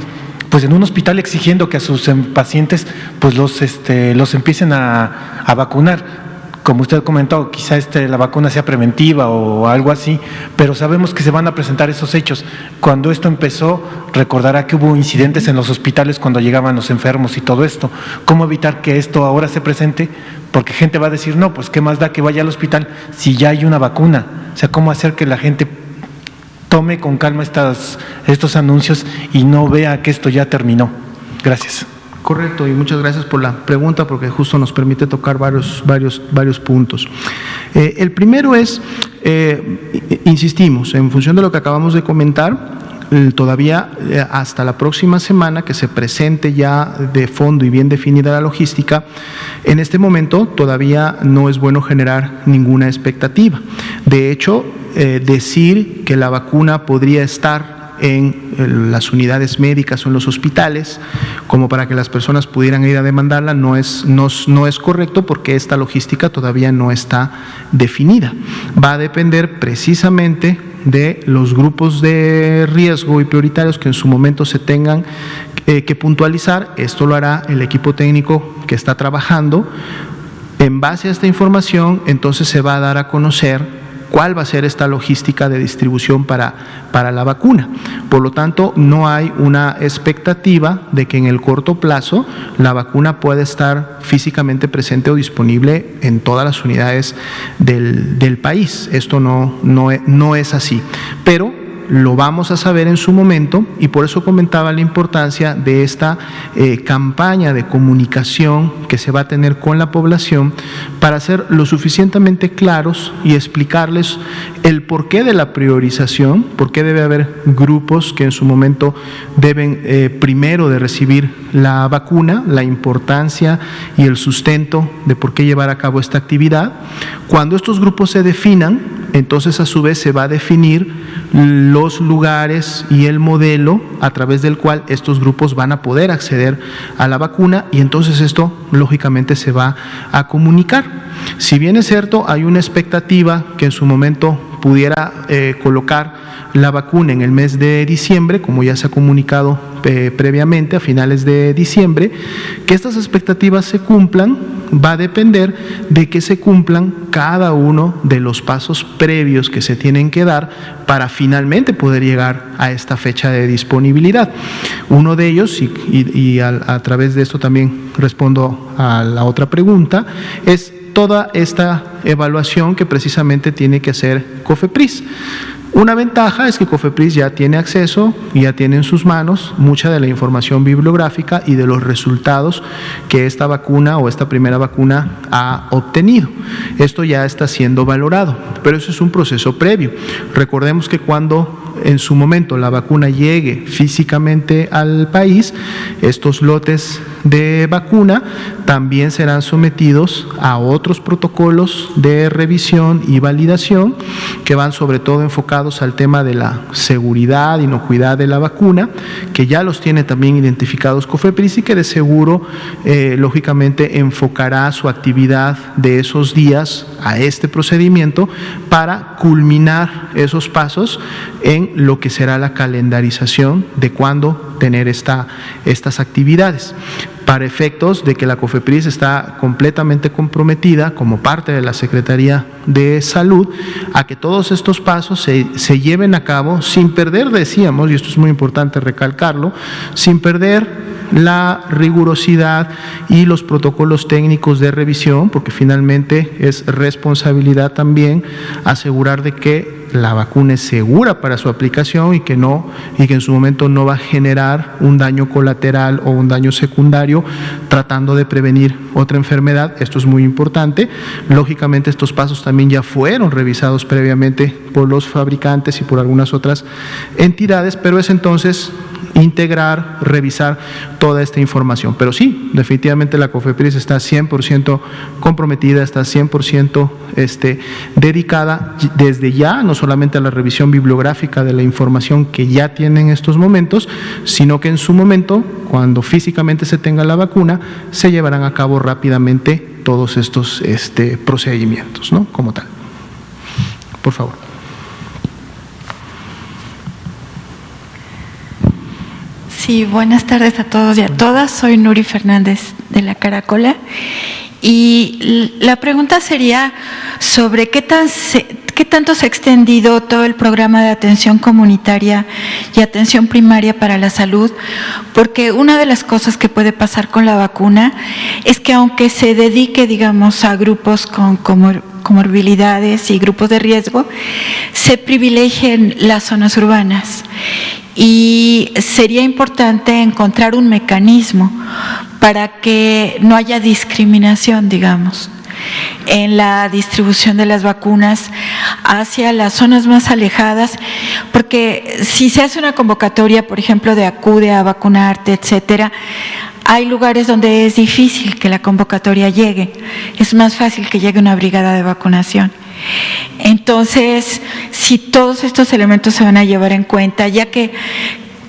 pues en un hospital exigiendo que a sus pacientes pues los empiecen a vacunar? Como usted comentó, quizá la vacuna sea preventiva o algo así, pero sabemos que se van a presentar esos hechos. Cuando esto empezó, recordará que hubo incidentes en los hospitales cuando llegaban los enfermos y todo esto. ¿Cómo evitar que esto ahora se presente? Porque gente va a decir, no, pues qué más da que vaya al hospital si ya hay una vacuna. O sea, ¿cómo hacer que la gente tome con calma estos anuncios y no vea que esto ya terminó? Gracias. Correcto, y muchas gracias por la pregunta porque justo nos permite tocar varios puntos. El primero es, insistimos, en función de lo que acabamos de comentar, todavía hasta la próxima semana que se presente ya de fondo y bien definida la logística, en este momento todavía no es bueno generar ninguna expectativa. De hecho, decir que la vacuna podría estar en las unidades médicas o en los hospitales, como para que las personas pudieran ir a demandarla, no es correcto porque esta logística todavía no está definida. Va a depender precisamente de los grupos de riesgo y prioritarios que en su momento se tengan que puntualizar. Esto lo hará el equipo técnico que está trabajando. En base a esta información, entonces se va a dar a conocer cuál va a ser esta logística de distribución para la vacuna. Por lo tanto, no hay una expectativa de que en el corto plazo la vacuna pueda estar físicamente presente o disponible en todas las unidades del país. Esto no es así. Pero lo vamos a saber en su momento y por eso comentaba la importancia de esta campaña de comunicación que se va a tener con la población para ser lo suficientemente claros y explicarles el porqué de la priorización, por qué debe haber grupos que en su momento deben primero de recibir la vacuna, la importancia y el sustento de por qué llevar a cabo esta actividad. Cuando estos grupos se definan, entonces a su vez se va a definir los lugares y el modelo a través del cual estos grupos van a poder acceder a la vacuna y entonces esto lógicamente se va a comunicar. Si bien es cierto, hay una expectativa que en su momento pudiera colocar la vacuna en el mes de diciembre, como ya se ha comunicado previamente a finales de diciembre, que estas expectativas se cumplan va a depender de que se cumplan cada uno de los pasos previos que se tienen que dar para finalmente poder llegar a esta fecha de disponibilidad. Uno de ellos, y a través de esto también respondo a la otra pregunta, es toda esta evaluación que precisamente tiene que hacer COFEPRIS. Una ventaja es que COFEPRIS ya tiene acceso y ya tiene en sus manos mucha de la información bibliográfica y de los resultados que esta vacuna o esta primera vacuna ha obtenido. Esto ya está siendo valorado, pero eso es un proceso previo. Recordemos que cuando en su momento la vacuna llegue físicamente al país, estos lotes de vacuna también serán sometidos a otros protocolos de revisión y validación que van sobre todo enfocados al tema de la seguridad, inocuidad de la vacuna, que ya los tiene también identificados COFEPRIS y que de seguro lógicamente enfocará su actividad de esos días a este procedimiento para culminar esos pasos en lo que será la calendarización de cuándo tener estas actividades. Para efectos de que la COFEPRIS está completamente comprometida como parte de la Secretaría de Salud a que todos estos pasos se lleven a cabo sin perder, decíamos, y esto es muy importante recalcarlo, sin perder la rigurosidad y los protocolos técnicos de revisión, porque finalmente es responsabilidad también asegurar de que la vacuna es segura para su aplicación y que en su momento no va a generar un daño colateral o un daño secundario tratando de prevenir otra enfermedad. Esto es muy importante. Lógicamente estos pasos también ya fueron revisados previamente por los fabricantes y por algunas otras entidades, pero es entonces integrar, revisar toda esta información. Pero sí, definitivamente la COFEPRIS está 100% comprometida, está 100% dedicada desde ya, no solamente a la revisión bibliográfica de la información que ya tiene en estos momentos, sino que en su momento, cuando físicamente se tenga la vacuna, se llevarán a cabo rápidamente todos estos procedimientos, ¿no? Como tal. Por favor. Sí, buenas tardes a todos y a todas. Soy Nuri Fernández de La Caracola y la pregunta sería sobre qué tanto se ha extendido todo el programa de atención comunitaria y atención primaria para la salud, porque una de las cosas que puede pasar con la vacuna es que aunque se dedique, digamos, a grupos con comorbilidades y grupos de riesgo, se privilegien las zonas urbanas. y sería importante encontrar un mecanismo para que no haya discriminación, digamos, en la distribución de las vacunas hacia las zonas más alejadas, porque si se hace una convocatoria, por ejemplo, de acude a vacunarte, etcétera, hay lugares donde es difícil que la convocatoria llegue, es más fácil que llegue una brigada de vacunación. Entonces, si todos estos elementos se van a llevar en cuenta, ya que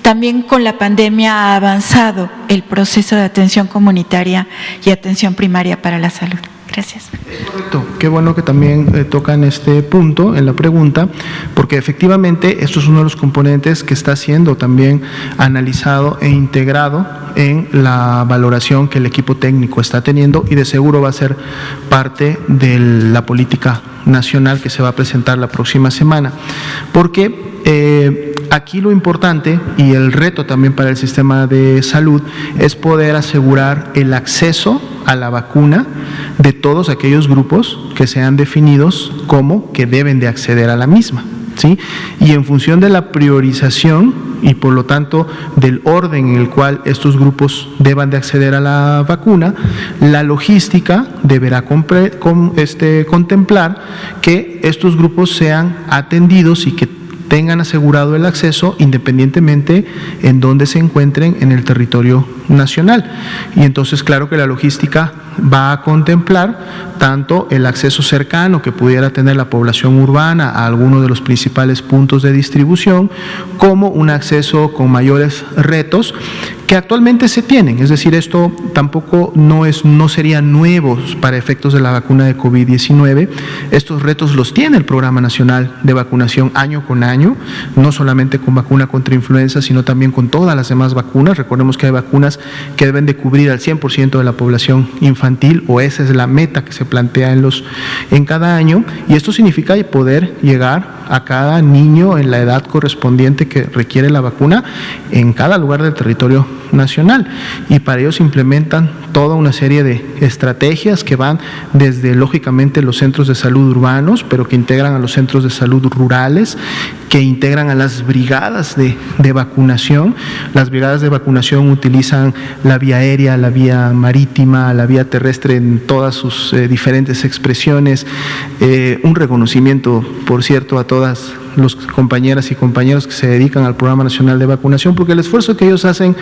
también con la pandemia ha avanzado el proceso de atención comunitaria y atención primaria para la salud. Gracias. Correcto, qué bueno que también tocan este punto en la pregunta, porque efectivamente esto es uno de los componentes que está siendo también analizado e integrado en la valoración que el equipo técnico está teniendo, y de seguro va a ser parte de la política nacional que se va a presentar la próxima semana, porque aquí lo importante y el reto también para el sistema de salud es poder asegurar el acceso a la vacuna de todos aquellos grupos que sean definidos como que deben de acceder a la misma, ¿sí? Y en función de la priorización y por lo tanto del orden en el cual estos grupos deban de acceder a la vacuna, la logística deberá contemplar que estos grupos sean atendidos y que tengan asegurado el acceso independientemente en donde se encuentren en el territorio nacional. Y entonces, claro que la logística va a contemplar tanto el acceso cercano que pudiera tener la población urbana a alguno de los principales puntos de distribución, como un acceso con mayores retos que actualmente se tienen. Es decir, esto tampoco no sería nuevo para efectos de la vacuna de COVID-19. Estos retos los tiene el Programa Nacional de Vacunación año con año, no solamente con vacuna contra influenza, sino también con todas las demás vacunas. Recordemos que hay vacunas que deben de cubrir al 100% de la población infantil, o esa es la meta que se plantea en cada año, y esto significa poder llegar a cada niño en la edad correspondiente que requiere la vacuna en cada lugar del territorio nacional, y para ello se implementan toda una serie de estrategias que van desde lógicamente los centros de salud urbanos, pero que integran a los centros de salud rurales, que integran a las brigadas de vacunación. Las brigadas de vacunación utilizan la vía aérea, la vía marítima, la vía terrestre en todas sus diferentes expresiones. Un reconocimiento, por cierto, a todas las compañeras y compañeros que se dedican al Programa Nacional de Vacunación, porque el esfuerzo que ellos hacen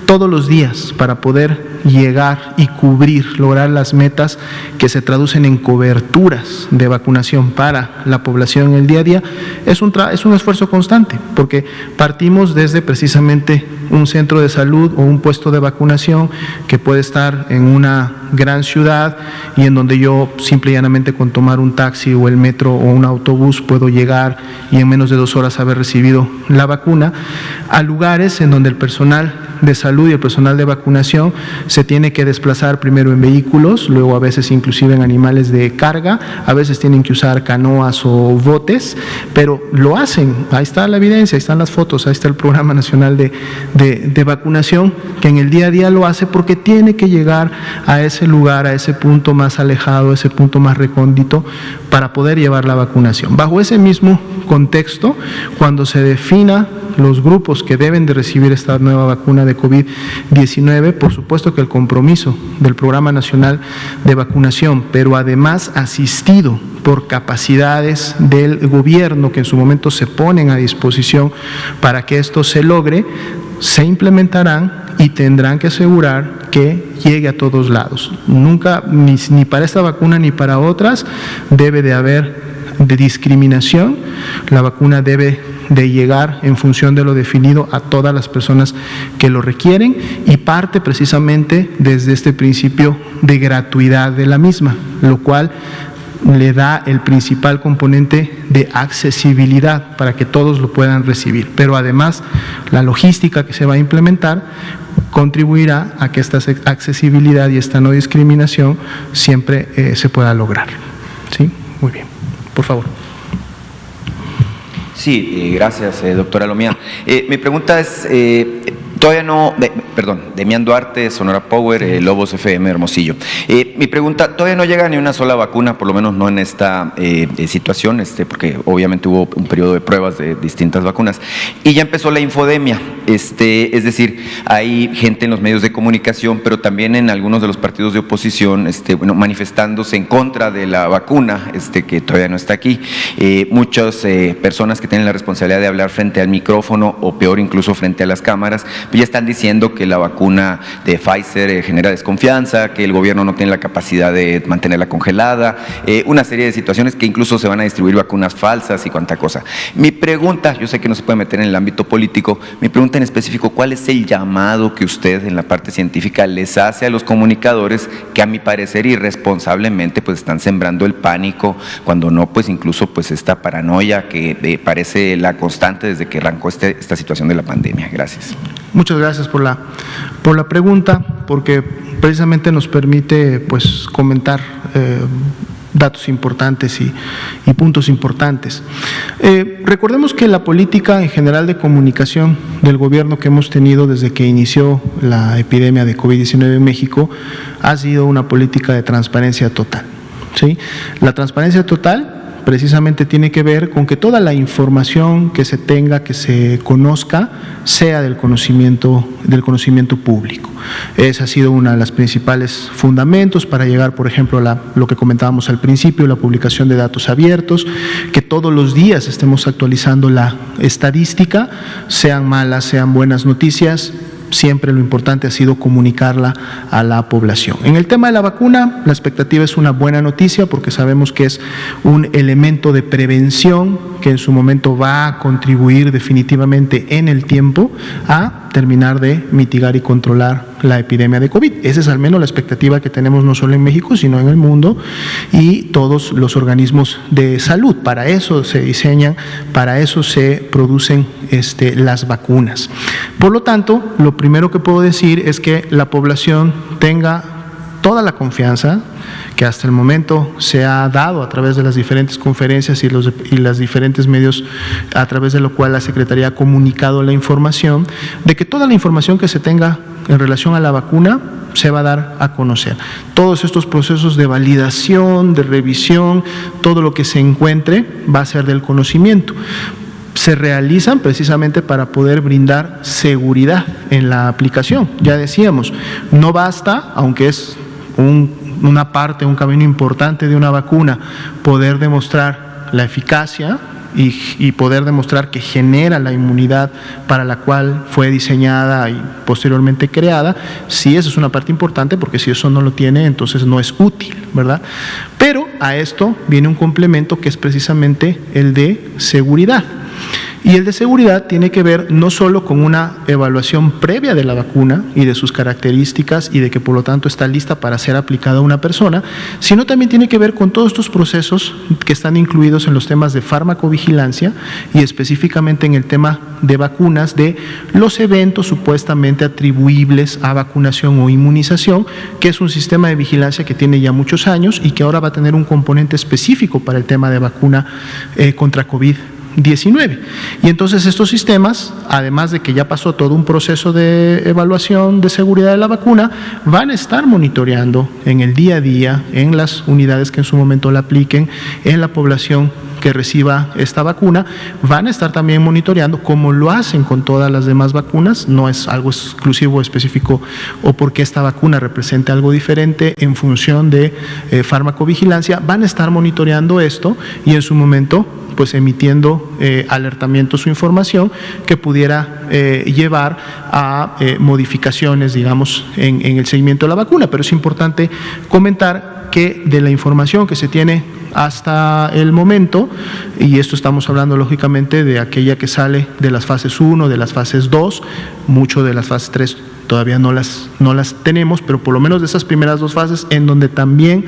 todos los días para poder llegar y cubrir, lograr las metas que se traducen en coberturas de vacunación para la población en el día a día, es un esfuerzo constante, porque partimos desde precisamente un centro de salud o un puesto de vacunación que puede estar en una gran ciudad y en donde yo simple y llanamente con tomar un taxi o el metro o un autobús puedo llegar y en menos de 2 horas haber recibido la vacuna, a lugares en donde el personal de salud y el personal de vacunación se tiene que desplazar primero en vehículos, luego a veces inclusive en animales de carga, a veces tienen que usar canoas o botes, pero lo hacen. Ahí está la evidencia, ahí están las fotos, ahí está el Programa Nacional de Vacunación, que en el día a día lo hace porque tiene que llegar a ese lugar, a ese punto más alejado, a ese punto más recóndito para poder llevar la vacunación. Bajo ese mismo contexto, cuando se defina los grupos que deben de recibir esta nueva vacuna de COVID-19, por supuesto que el compromiso del Programa Nacional de Vacunación, pero además asistido por capacidades del gobierno que en su momento se ponen a disposición para que esto se logre, se implementarán y tendrán que asegurar que llegue a todos lados. Nunca, ni para esta vacuna ni para otras, debe de haber discriminación. La vacuna debe de llegar en función de lo definido a todas las personas que lo requieren, y parte precisamente desde este principio de gratuidad de la misma, lo cual le da el principal componente de accesibilidad para que todos lo puedan recibir. Pero además, la logística que se va a implementar contribuirá a que esta accesibilidad y esta no discriminación siempre se pueda lograr. ¿Sí? Muy bien. Por favor. Sí, gracias, doctora Lomía. Mi pregunta es, Todavía no, Demián Duarte, Sonora Power, Lobos FM, Hermosillo. Mi pregunta, todavía no llega ni una sola vacuna, por lo menos no en esta situación, porque obviamente hubo un periodo de pruebas de distintas vacunas, y ya empezó la infodemia, es decir, hay gente en los medios de comunicación, pero también en algunos de los partidos de oposición, manifestándose en contra de la vacuna, que todavía no está aquí. Muchas personas que tienen la responsabilidad de hablar frente al micrófono, o peor incluso frente a las cámaras, ya están diciendo que la vacuna de Pfizer genera desconfianza, que el gobierno no tiene la capacidad de mantenerla congelada, una serie de situaciones que incluso se van a distribuir vacunas falsas y cuánta cosa. Mi pregunta, yo sé que no se puede meter en el ámbito político, mi pregunta en específico, ¿cuál es el llamado que usted en la parte científica les hace a los comunicadores que a mi parecer irresponsablemente pues están sembrando el pánico, cuando no pues incluso pues esta paranoia que parece la constante desde que arrancó esta situación de la pandemia? Gracias. Muchas gracias por la pregunta, porque precisamente nos permite pues comentar datos importantes y puntos importantes. Recordemos que la política en general de comunicación del gobierno que hemos tenido desde que inició la epidemia de COVID-19 en México ha sido una política de transparencia total, ¿sí? La transparencia total precisamente tiene que ver con que toda la información que se tenga, que se conozca, sea del conocimiento público. Ese ha sido uno de los principales fundamentos para llegar, por ejemplo, a lo que comentábamos al principio, la publicación de datos abiertos, que todos los días estemos actualizando la estadística, sean malas, sean buenas noticias. Siempre lo importante ha sido comunicarla a la población. En el tema de la vacuna, la expectativa es una buena noticia porque sabemos que es un elemento de prevención que en su momento va a contribuir definitivamente en el tiempo a terminar de mitigar y controlar la epidemia de COVID. Esa es al menos la expectativa que tenemos no solo en México, sino en el mundo y todos los organismos de salud. Para eso se diseñan, para eso se producen las vacunas. Por lo tanto, lo primero que puedo decir es que la población tenga toda la confianza que hasta el momento se ha dado a través de las diferentes conferencias y las diferentes medios a través de lo cual la Secretaría ha comunicado la información, de que toda la información que se tenga en relación a la vacuna se va a dar a conocer. Todos estos procesos de validación, de revisión, todo lo que se encuentre va a ser del conocimiento. Se realizan precisamente para poder brindar seguridad en la aplicación. Ya decíamos, no basta, aunque es una parte, un camino importante de una vacuna, poder demostrar la eficacia y poder demostrar que genera la inmunidad para la cual fue diseñada y posteriormente creada. Sí, eso es una parte importante, porque si eso no lo tiene, entonces no es útil, ¿verdad? Pero a esto viene un complemento que es precisamente el de seguridad. Y el de seguridad tiene que ver no solo con una evaluación previa de la vacuna y de sus características y de que por lo tanto está lista para ser aplicada a una persona, sino también tiene que ver con todos estos procesos que están incluidos en los temas de farmacovigilancia y específicamente en el tema de vacunas, de los eventos supuestamente atribuibles a vacunación o inmunización, que es un sistema de vigilancia que tiene ya muchos años y que ahora va a tener un componente específico para el tema de vacuna contra COVID-19. Y entonces estos sistemas, además de que ya pasó todo un proceso de evaluación de seguridad de la vacuna, van a estar monitoreando en el día a día, en las unidades que en su momento la apliquen, en la población que reciba esta vacuna, van a estar también monitoreando, como lo hacen con todas las demás vacunas, no es algo exclusivo o específico o porque esta vacuna represente algo diferente en función de farmacovigilancia, van a estar monitoreando esto y en su momento pues emitiendo alertamientos o información que pudiera llevar a modificaciones, digamos, en el seguimiento de la vacuna. Pero es importante comentar que de la información que se tiene hasta el momento, y esto estamos hablando lógicamente de aquella que sale de las fases 1, de las fases 2, mucho de las fases 3 todavía no las tenemos, pero por lo menos de esas primeras dos fases en donde también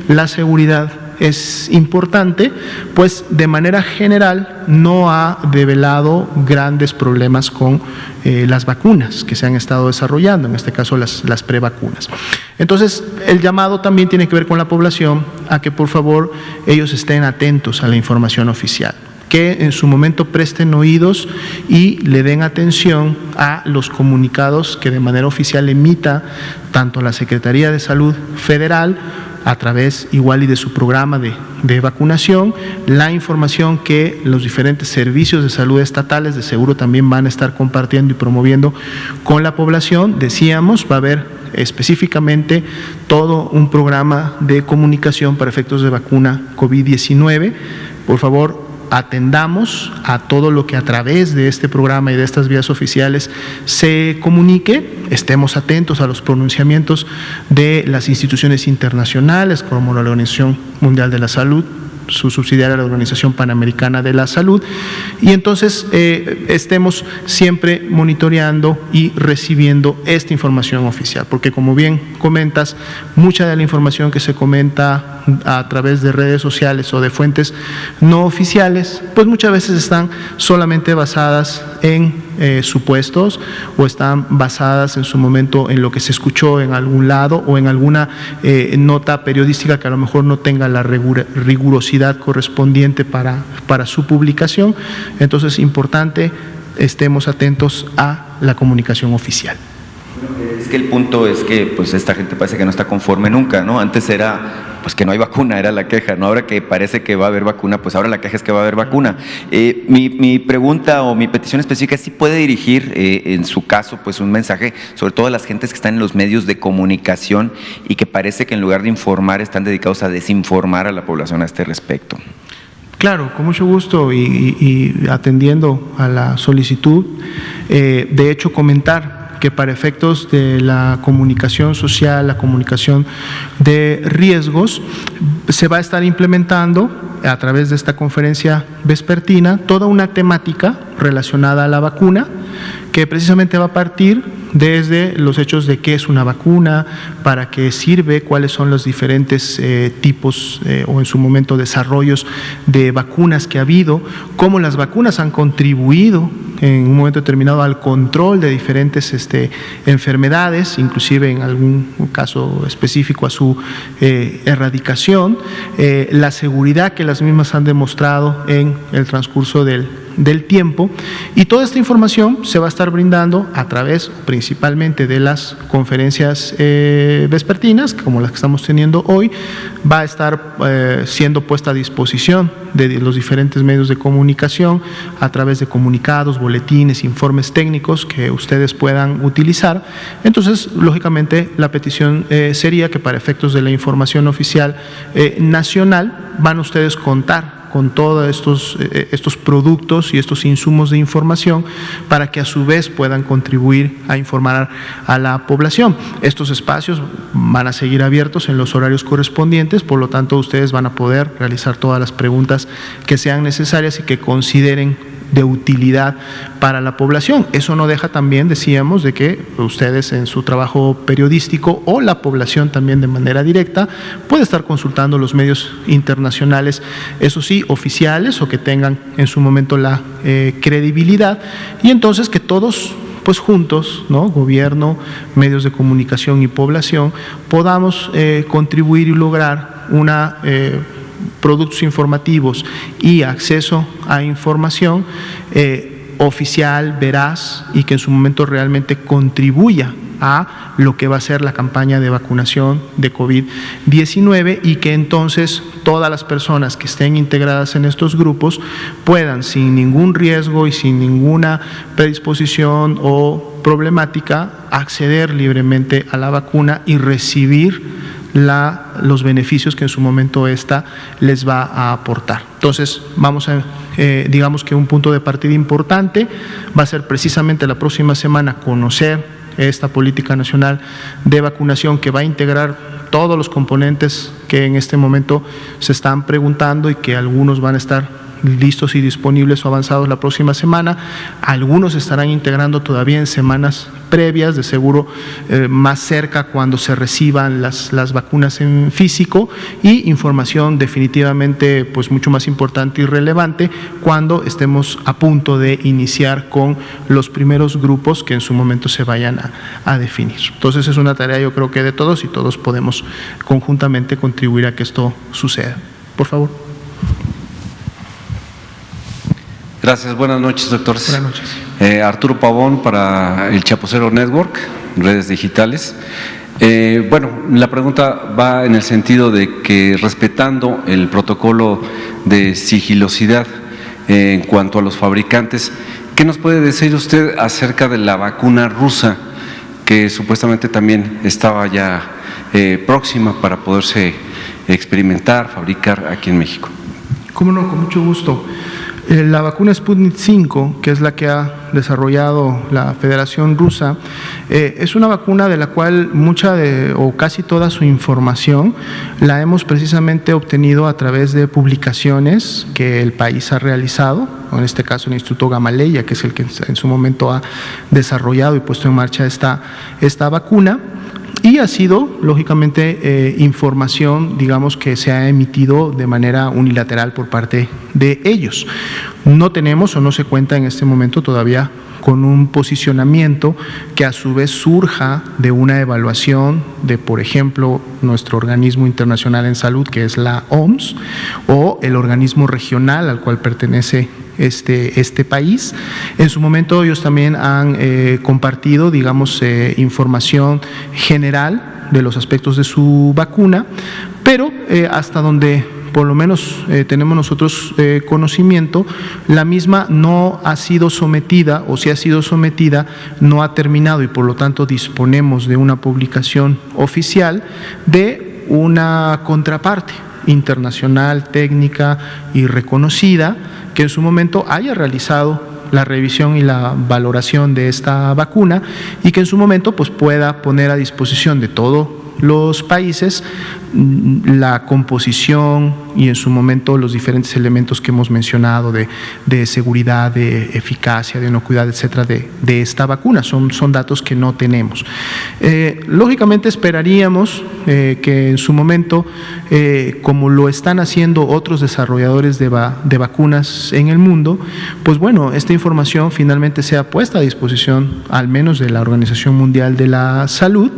la seguridad es importante, pues de manera general no ha develado grandes problemas con las vacunas que se han estado desarrollando, en este caso las prevacunas. Entonces, el llamado también tiene que ver con la población a que por favor ellos estén atentos a la información oficial. que en su momento presten oídos y le den atención a los comunicados que de manera oficial emita tanto la Secretaría de Salud Federal a través igual y de su programa de vacunación, la información que los diferentes servicios de salud estatales de seguro también van a estar compartiendo y promoviendo con la población. Decíamos, va a haber específicamente todo un programa de comunicación para efectos de vacuna COVID-19. Por favor, atendamos a todo lo que a través de este programa y de estas vías oficiales se comunique, estemos atentos a los pronunciamientos de las instituciones internacionales como la Organización Mundial de la Salud, su subsidiaria, la Organización Panamericana de la Salud, y entonces estemos siempre monitoreando y recibiendo esta información oficial, porque como bien comentas, mucha de la información que se comenta a través de redes sociales o de fuentes no oficiales, pues muchas veces están solamente basadas en supuestos o están basadas en su momento en lo que se escuchó en algún lado o en alguna nota periodística que a lo mejor no tenga la rigurosidad correspondiente para su publicación. Entonces es importante estemos atentos a la comunicación oficial. Es que el punto es que pues esta gente parece que no está conforme nunca, ¿no? Antes era pues que no hay vacuna, era la queja, ¿no? Ahora que parece que va a haber vacuna, pues ahora la queja es que va a haber vacuna. Mi pregunta o mi petición específica es si puede dirigir, en su caso, pues un mensaje sobre todo a las gentes que están en los medios de comunicación y que parece que en lugar de informar están dedicados a desinformar a la población a este respecto. Claro, con mucho gusto y atendiendo a la solicitud, de hecho comentar que para efectos de la comunicación social, la comunicación de riesgos, se va a estar implementando a través de esta conferencia vespertina toda una temática relacionada a la vacuna que precisamente va a partir desde los hechos de qué es una vacuna, para qué sirve, cuáles son los diferentes tipos o en su momento desarrollos de vacunas que ha habido, cómo las vacunas han contribuido en un momento determinado al control de diferentes enfermedades, inclusive en algún caso específico a su erradicación, la seguridad que las mismas han demostrado en el transcurso del tiempo, y toda esta información se va a estar brindando a través principalmente de las conferencias vespertinas, como las que estamos teniendo hoy. Va a estar siendo puesta a disposición de los diferentes medios de comunicación a través de comunicados, boletines, informes técnicos que ustedes puedan utilizar. Entonces, lógicamente, la petición sería que para efectos de la información oficial nacional van ustedes contar con todos estos productos y estos insumos de información para que a su vez puedan contribuir a informar a la población. Estos espacios van a seguir abiertos en los horarios correspondientes, por lo tanto ustedes van a poder realizar todas las preguntas que sean necesarias y que consideren de utilidad para la población. Eso no deja también, decíamos, de que ustedes en su trabajo periodístico o la población también de manera directa puede estar consultando los medios internacionales, eso sí, oficiales o que tengan en su momento la credibilidad, y entonces que todos pues juntos, ¿no?, gobierno, medios de comunicación y población, podamos contribuir y lograr una productos informativos y acceso a información oficial, veraz y que en su momento realmente contribuya a lo que va a ser la campaña de vacunación de COVID-19 y que entonces todas las personas que estén integradas en estos grupos puedan sin ningún riesgo y sin ninguna predisposición o problemática acceder libremente a la vacuna y recibir los beneficios que en su momento esta les va a aportar. Entonces, vamos a, digamos que un punto de partida importante va a ser precisamente la próxima semana conocer esta política nacional de vacunación que va a integrar todos los componentes que en este momento se están preguntando y que algunos van a estar listos y disponibles o avanzados la próxima semana. Algunos estarán integrando todavía en semanas previas, de seguro más cerca cuando se reciban las vacunas en físico, y información definitivamente pues mucho más importante y relevante cuando estemos a punto de iniciar con los primeros grupos que en su momento se vayan a definir. Entonces es una tarea, yo creo que de todos, y todos podemos conjuntamente contribuir a que esto suceda. Por favor. Gracias, buenas noches, doctores. Buenas noches. Arturo Pavón para el Chapucero Network, redes digitales. Bueno, la pregunta va en el sentido de que respetando el protocolo de sigilosidad en cuanto a los fabricantes, ¿qué nos puede decir usted acerca de la vacuna rusa que supuestamente también estaba ya próxima para poderse experimentar, fabricar aquí en México? Cómo no, con mucho gusto. La vacuna Sputnik 5, que es la que ha desarrollado la Federación Rusa, es una vacuna de la cual mucha o casi toda su información la hemos precisamente obtenido a través de publicaciones que el país ha realizado, en este caso el Instituto Gamaleya, que es el que en su momento ha desarrollado y puesto en marcha esta vacuna. Y ha sido, lógicamente, información, digamos, que se ha emitido de manera unilateral por parte de ellos. No tenemos o no se cuenta en este momento todavía con un posicionamiento que a su vez surja de una evaluación de, por ejemplo, nuestro organismo internacional en salud, que es la OMS, o el organismo regional al cual pertenece este país. En su momento ellos también han compartido, digamos, información general de los aspectos de su vacuna, pero hasta donde por lo menos tenemos nosotros conocimiento, la misma no ha sido sometida, o si ha sido sometida, no ha terminado, y por lo tanto disponemos de una publicación oficial de una contraparte internacional, técnica y reconocida, que en su momento haya realizado la revisión y la valoración de esta vacuna y que en su momento pues pueda poner a disposición de todos los países la composición y en su momento los diferentes elementos que hemos mencionado de seguridad, de eficacia, de inocuidad, etcétera, de esta vacuna. Son datos que no tenemos. Lógicamente esperaríamos que en su momento, como lo están haciendo otros desarrolladores de vacunas en el mundo, pues bueno, esta información finalmente sea puesta a disposición al menos de la Organización Mundial de la Salud,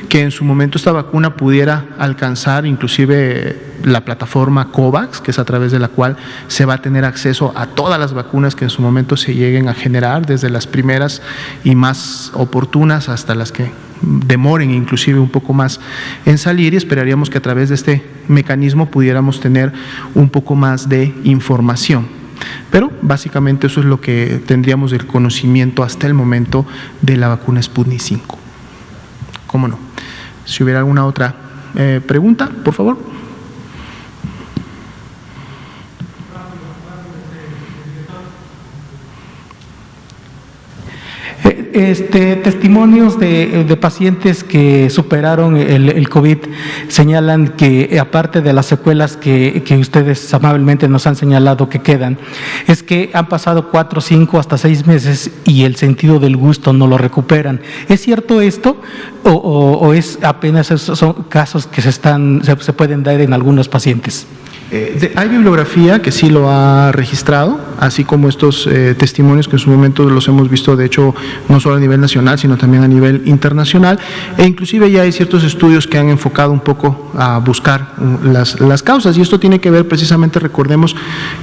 que en su momento esta vacuna pudiera alcanzar inclusive la plataforma COVAX, que es a través de la cual se va a tener acceso a todas las vacunas que en su momento se lleguen a generar, desde las primeras y más oportunas hasta las que demoren inclusive un poco más en salir, y esperaríamos que a través de este mecanismo pudiéramos tener un poco más de información. Pero básicamente eso es lo que tendríamos del conocimiento hasta el momento de la vacuna Sputnik 5. ¿Cómo no? Si hubiera alguna otra pregunta, por favor. Testimonios de pacientes que superaron el COVID señalan que, aparte de las secuelas que ustedes amablemente nos han señalado que quedan, es que han pasado 4, 5, hasta 6 meses y el sentido del gusto no lo recuperan. ¿Es cierto esto o es apenas son casos que se pueden dar en algunos pacientes? Hay bibliografía que sí lo ha registrado, así como estos testimonios que en su momento los hemos visto, de hecho, no solo a nivel nacional, sino también a nivel internacional, e inclusive ya hay ciertos estudios que han enfocado un poco a buscar las causas, y esto tiene que ver precisamente, recordemos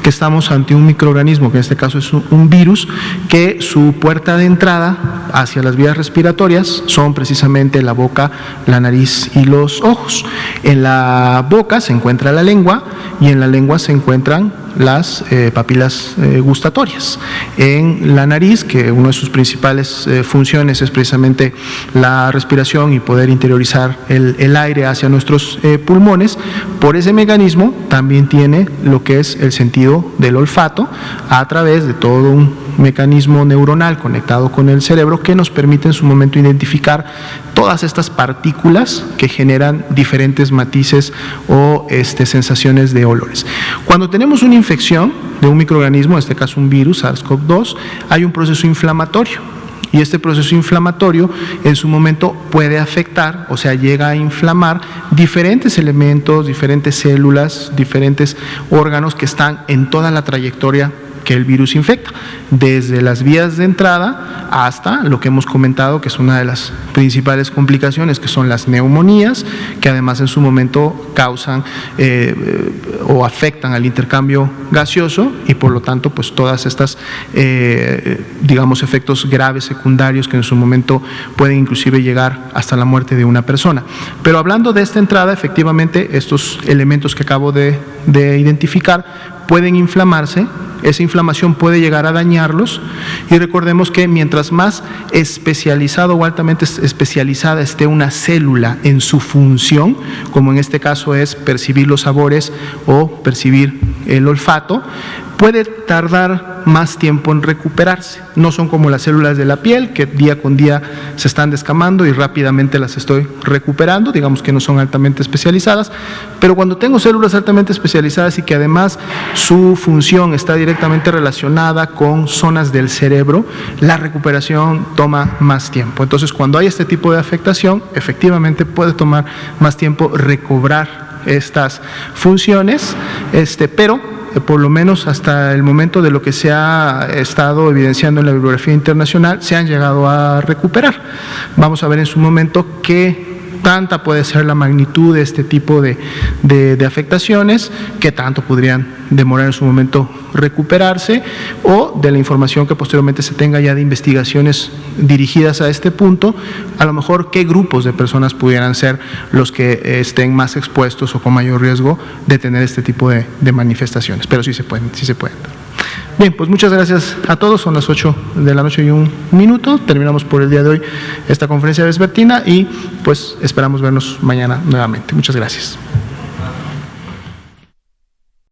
que estamos ante un microorganismo, que en este caso es un virus, que su puerta de entrada hacia las vías respiratorias son precisamente la boca, la nariz y los ojos. En la boca se encuentra la lengua, y en la lengua se encuentran las papilas gustatorias. En la nariz, que una de sus principales funciones es precisamente la respiración y poder interiorizar el aire hacia nuestros pulmones, por ese mecanismo también tiene lo que es el sentido del olfato a través de todo un mecanismo neuronal conectado con el cerebro que nos permite en su momento identificar todas estas partículas que generan diferentes matices o sensaciones de olores. Cuando tenemos una infección de un microorganismo, en este caso un virus, SARS-CoV-2, hay un proceso inflamatorio. Y este proceso inflamatorio en su momento puede afectar, o sea, llega a inflamar diferentes elementos, diferentes células, diferentes órganos que están en toda la trayectoria que el virus infecta, desde las vías de entrada hasta lo que hemos comentado, que es una de las principales complicaciones, que son las neumonías, que además en su momento causan o afectan al intercambio gaseoso y por lo tanto pues todas estas digamos efectos graves secundarios que en su momento pueden inclusive llegar hasta la muerte de una persona. Pero hablando de esta entrada, efectivamente estos elementos que acabo de identificar pueden inflamarse, esa inflamación puede llegar a dañarlos y recordemos que mientras más especializado o altamente especializada esté una célula en su función, como en este caso es percibir los sabores o percibir el olfato, puede tardar más tiempo en recuperarse. No son como las células de la piel que día con día se están descamando y rápidamente las estoy recuperando, digamos que no son altamente especializadas, pero cuando tengo células altamente especializadas y que además su función está directamente relacionada con zonas del cerebro, la recuperación toma más tiempo. Entonces, cuando hay este tipo de afectación, efectivamente puede tomar más tiempo recobrar estas funciones, pero por lo menos hasta el momento de lo que se ha estado evidenciando en la bibliografía internacional, se han llegado a recuperar. Vamos a ver en su momento qué tanta puede ser la magnitud de este tipo de afectaciones, qué tanto podrían demorar en su momento recuperarse, o de la información que posteriormente se tenga ya de investigaciones dirigidas a este punto, a lo mejor qué grupos de personas pudieran ser los que estén más expuestos o con mayor riesgo de tener este tipo de manifestaciones, pero sí se pueden dar. Bien, pues muchas gracias a todos, son las 8 de la noche y 1 minuto, terminamos por el día de hoy esta conferencia vespertina y pues esperamos vernos mañana nuevamente. Muchas gracias.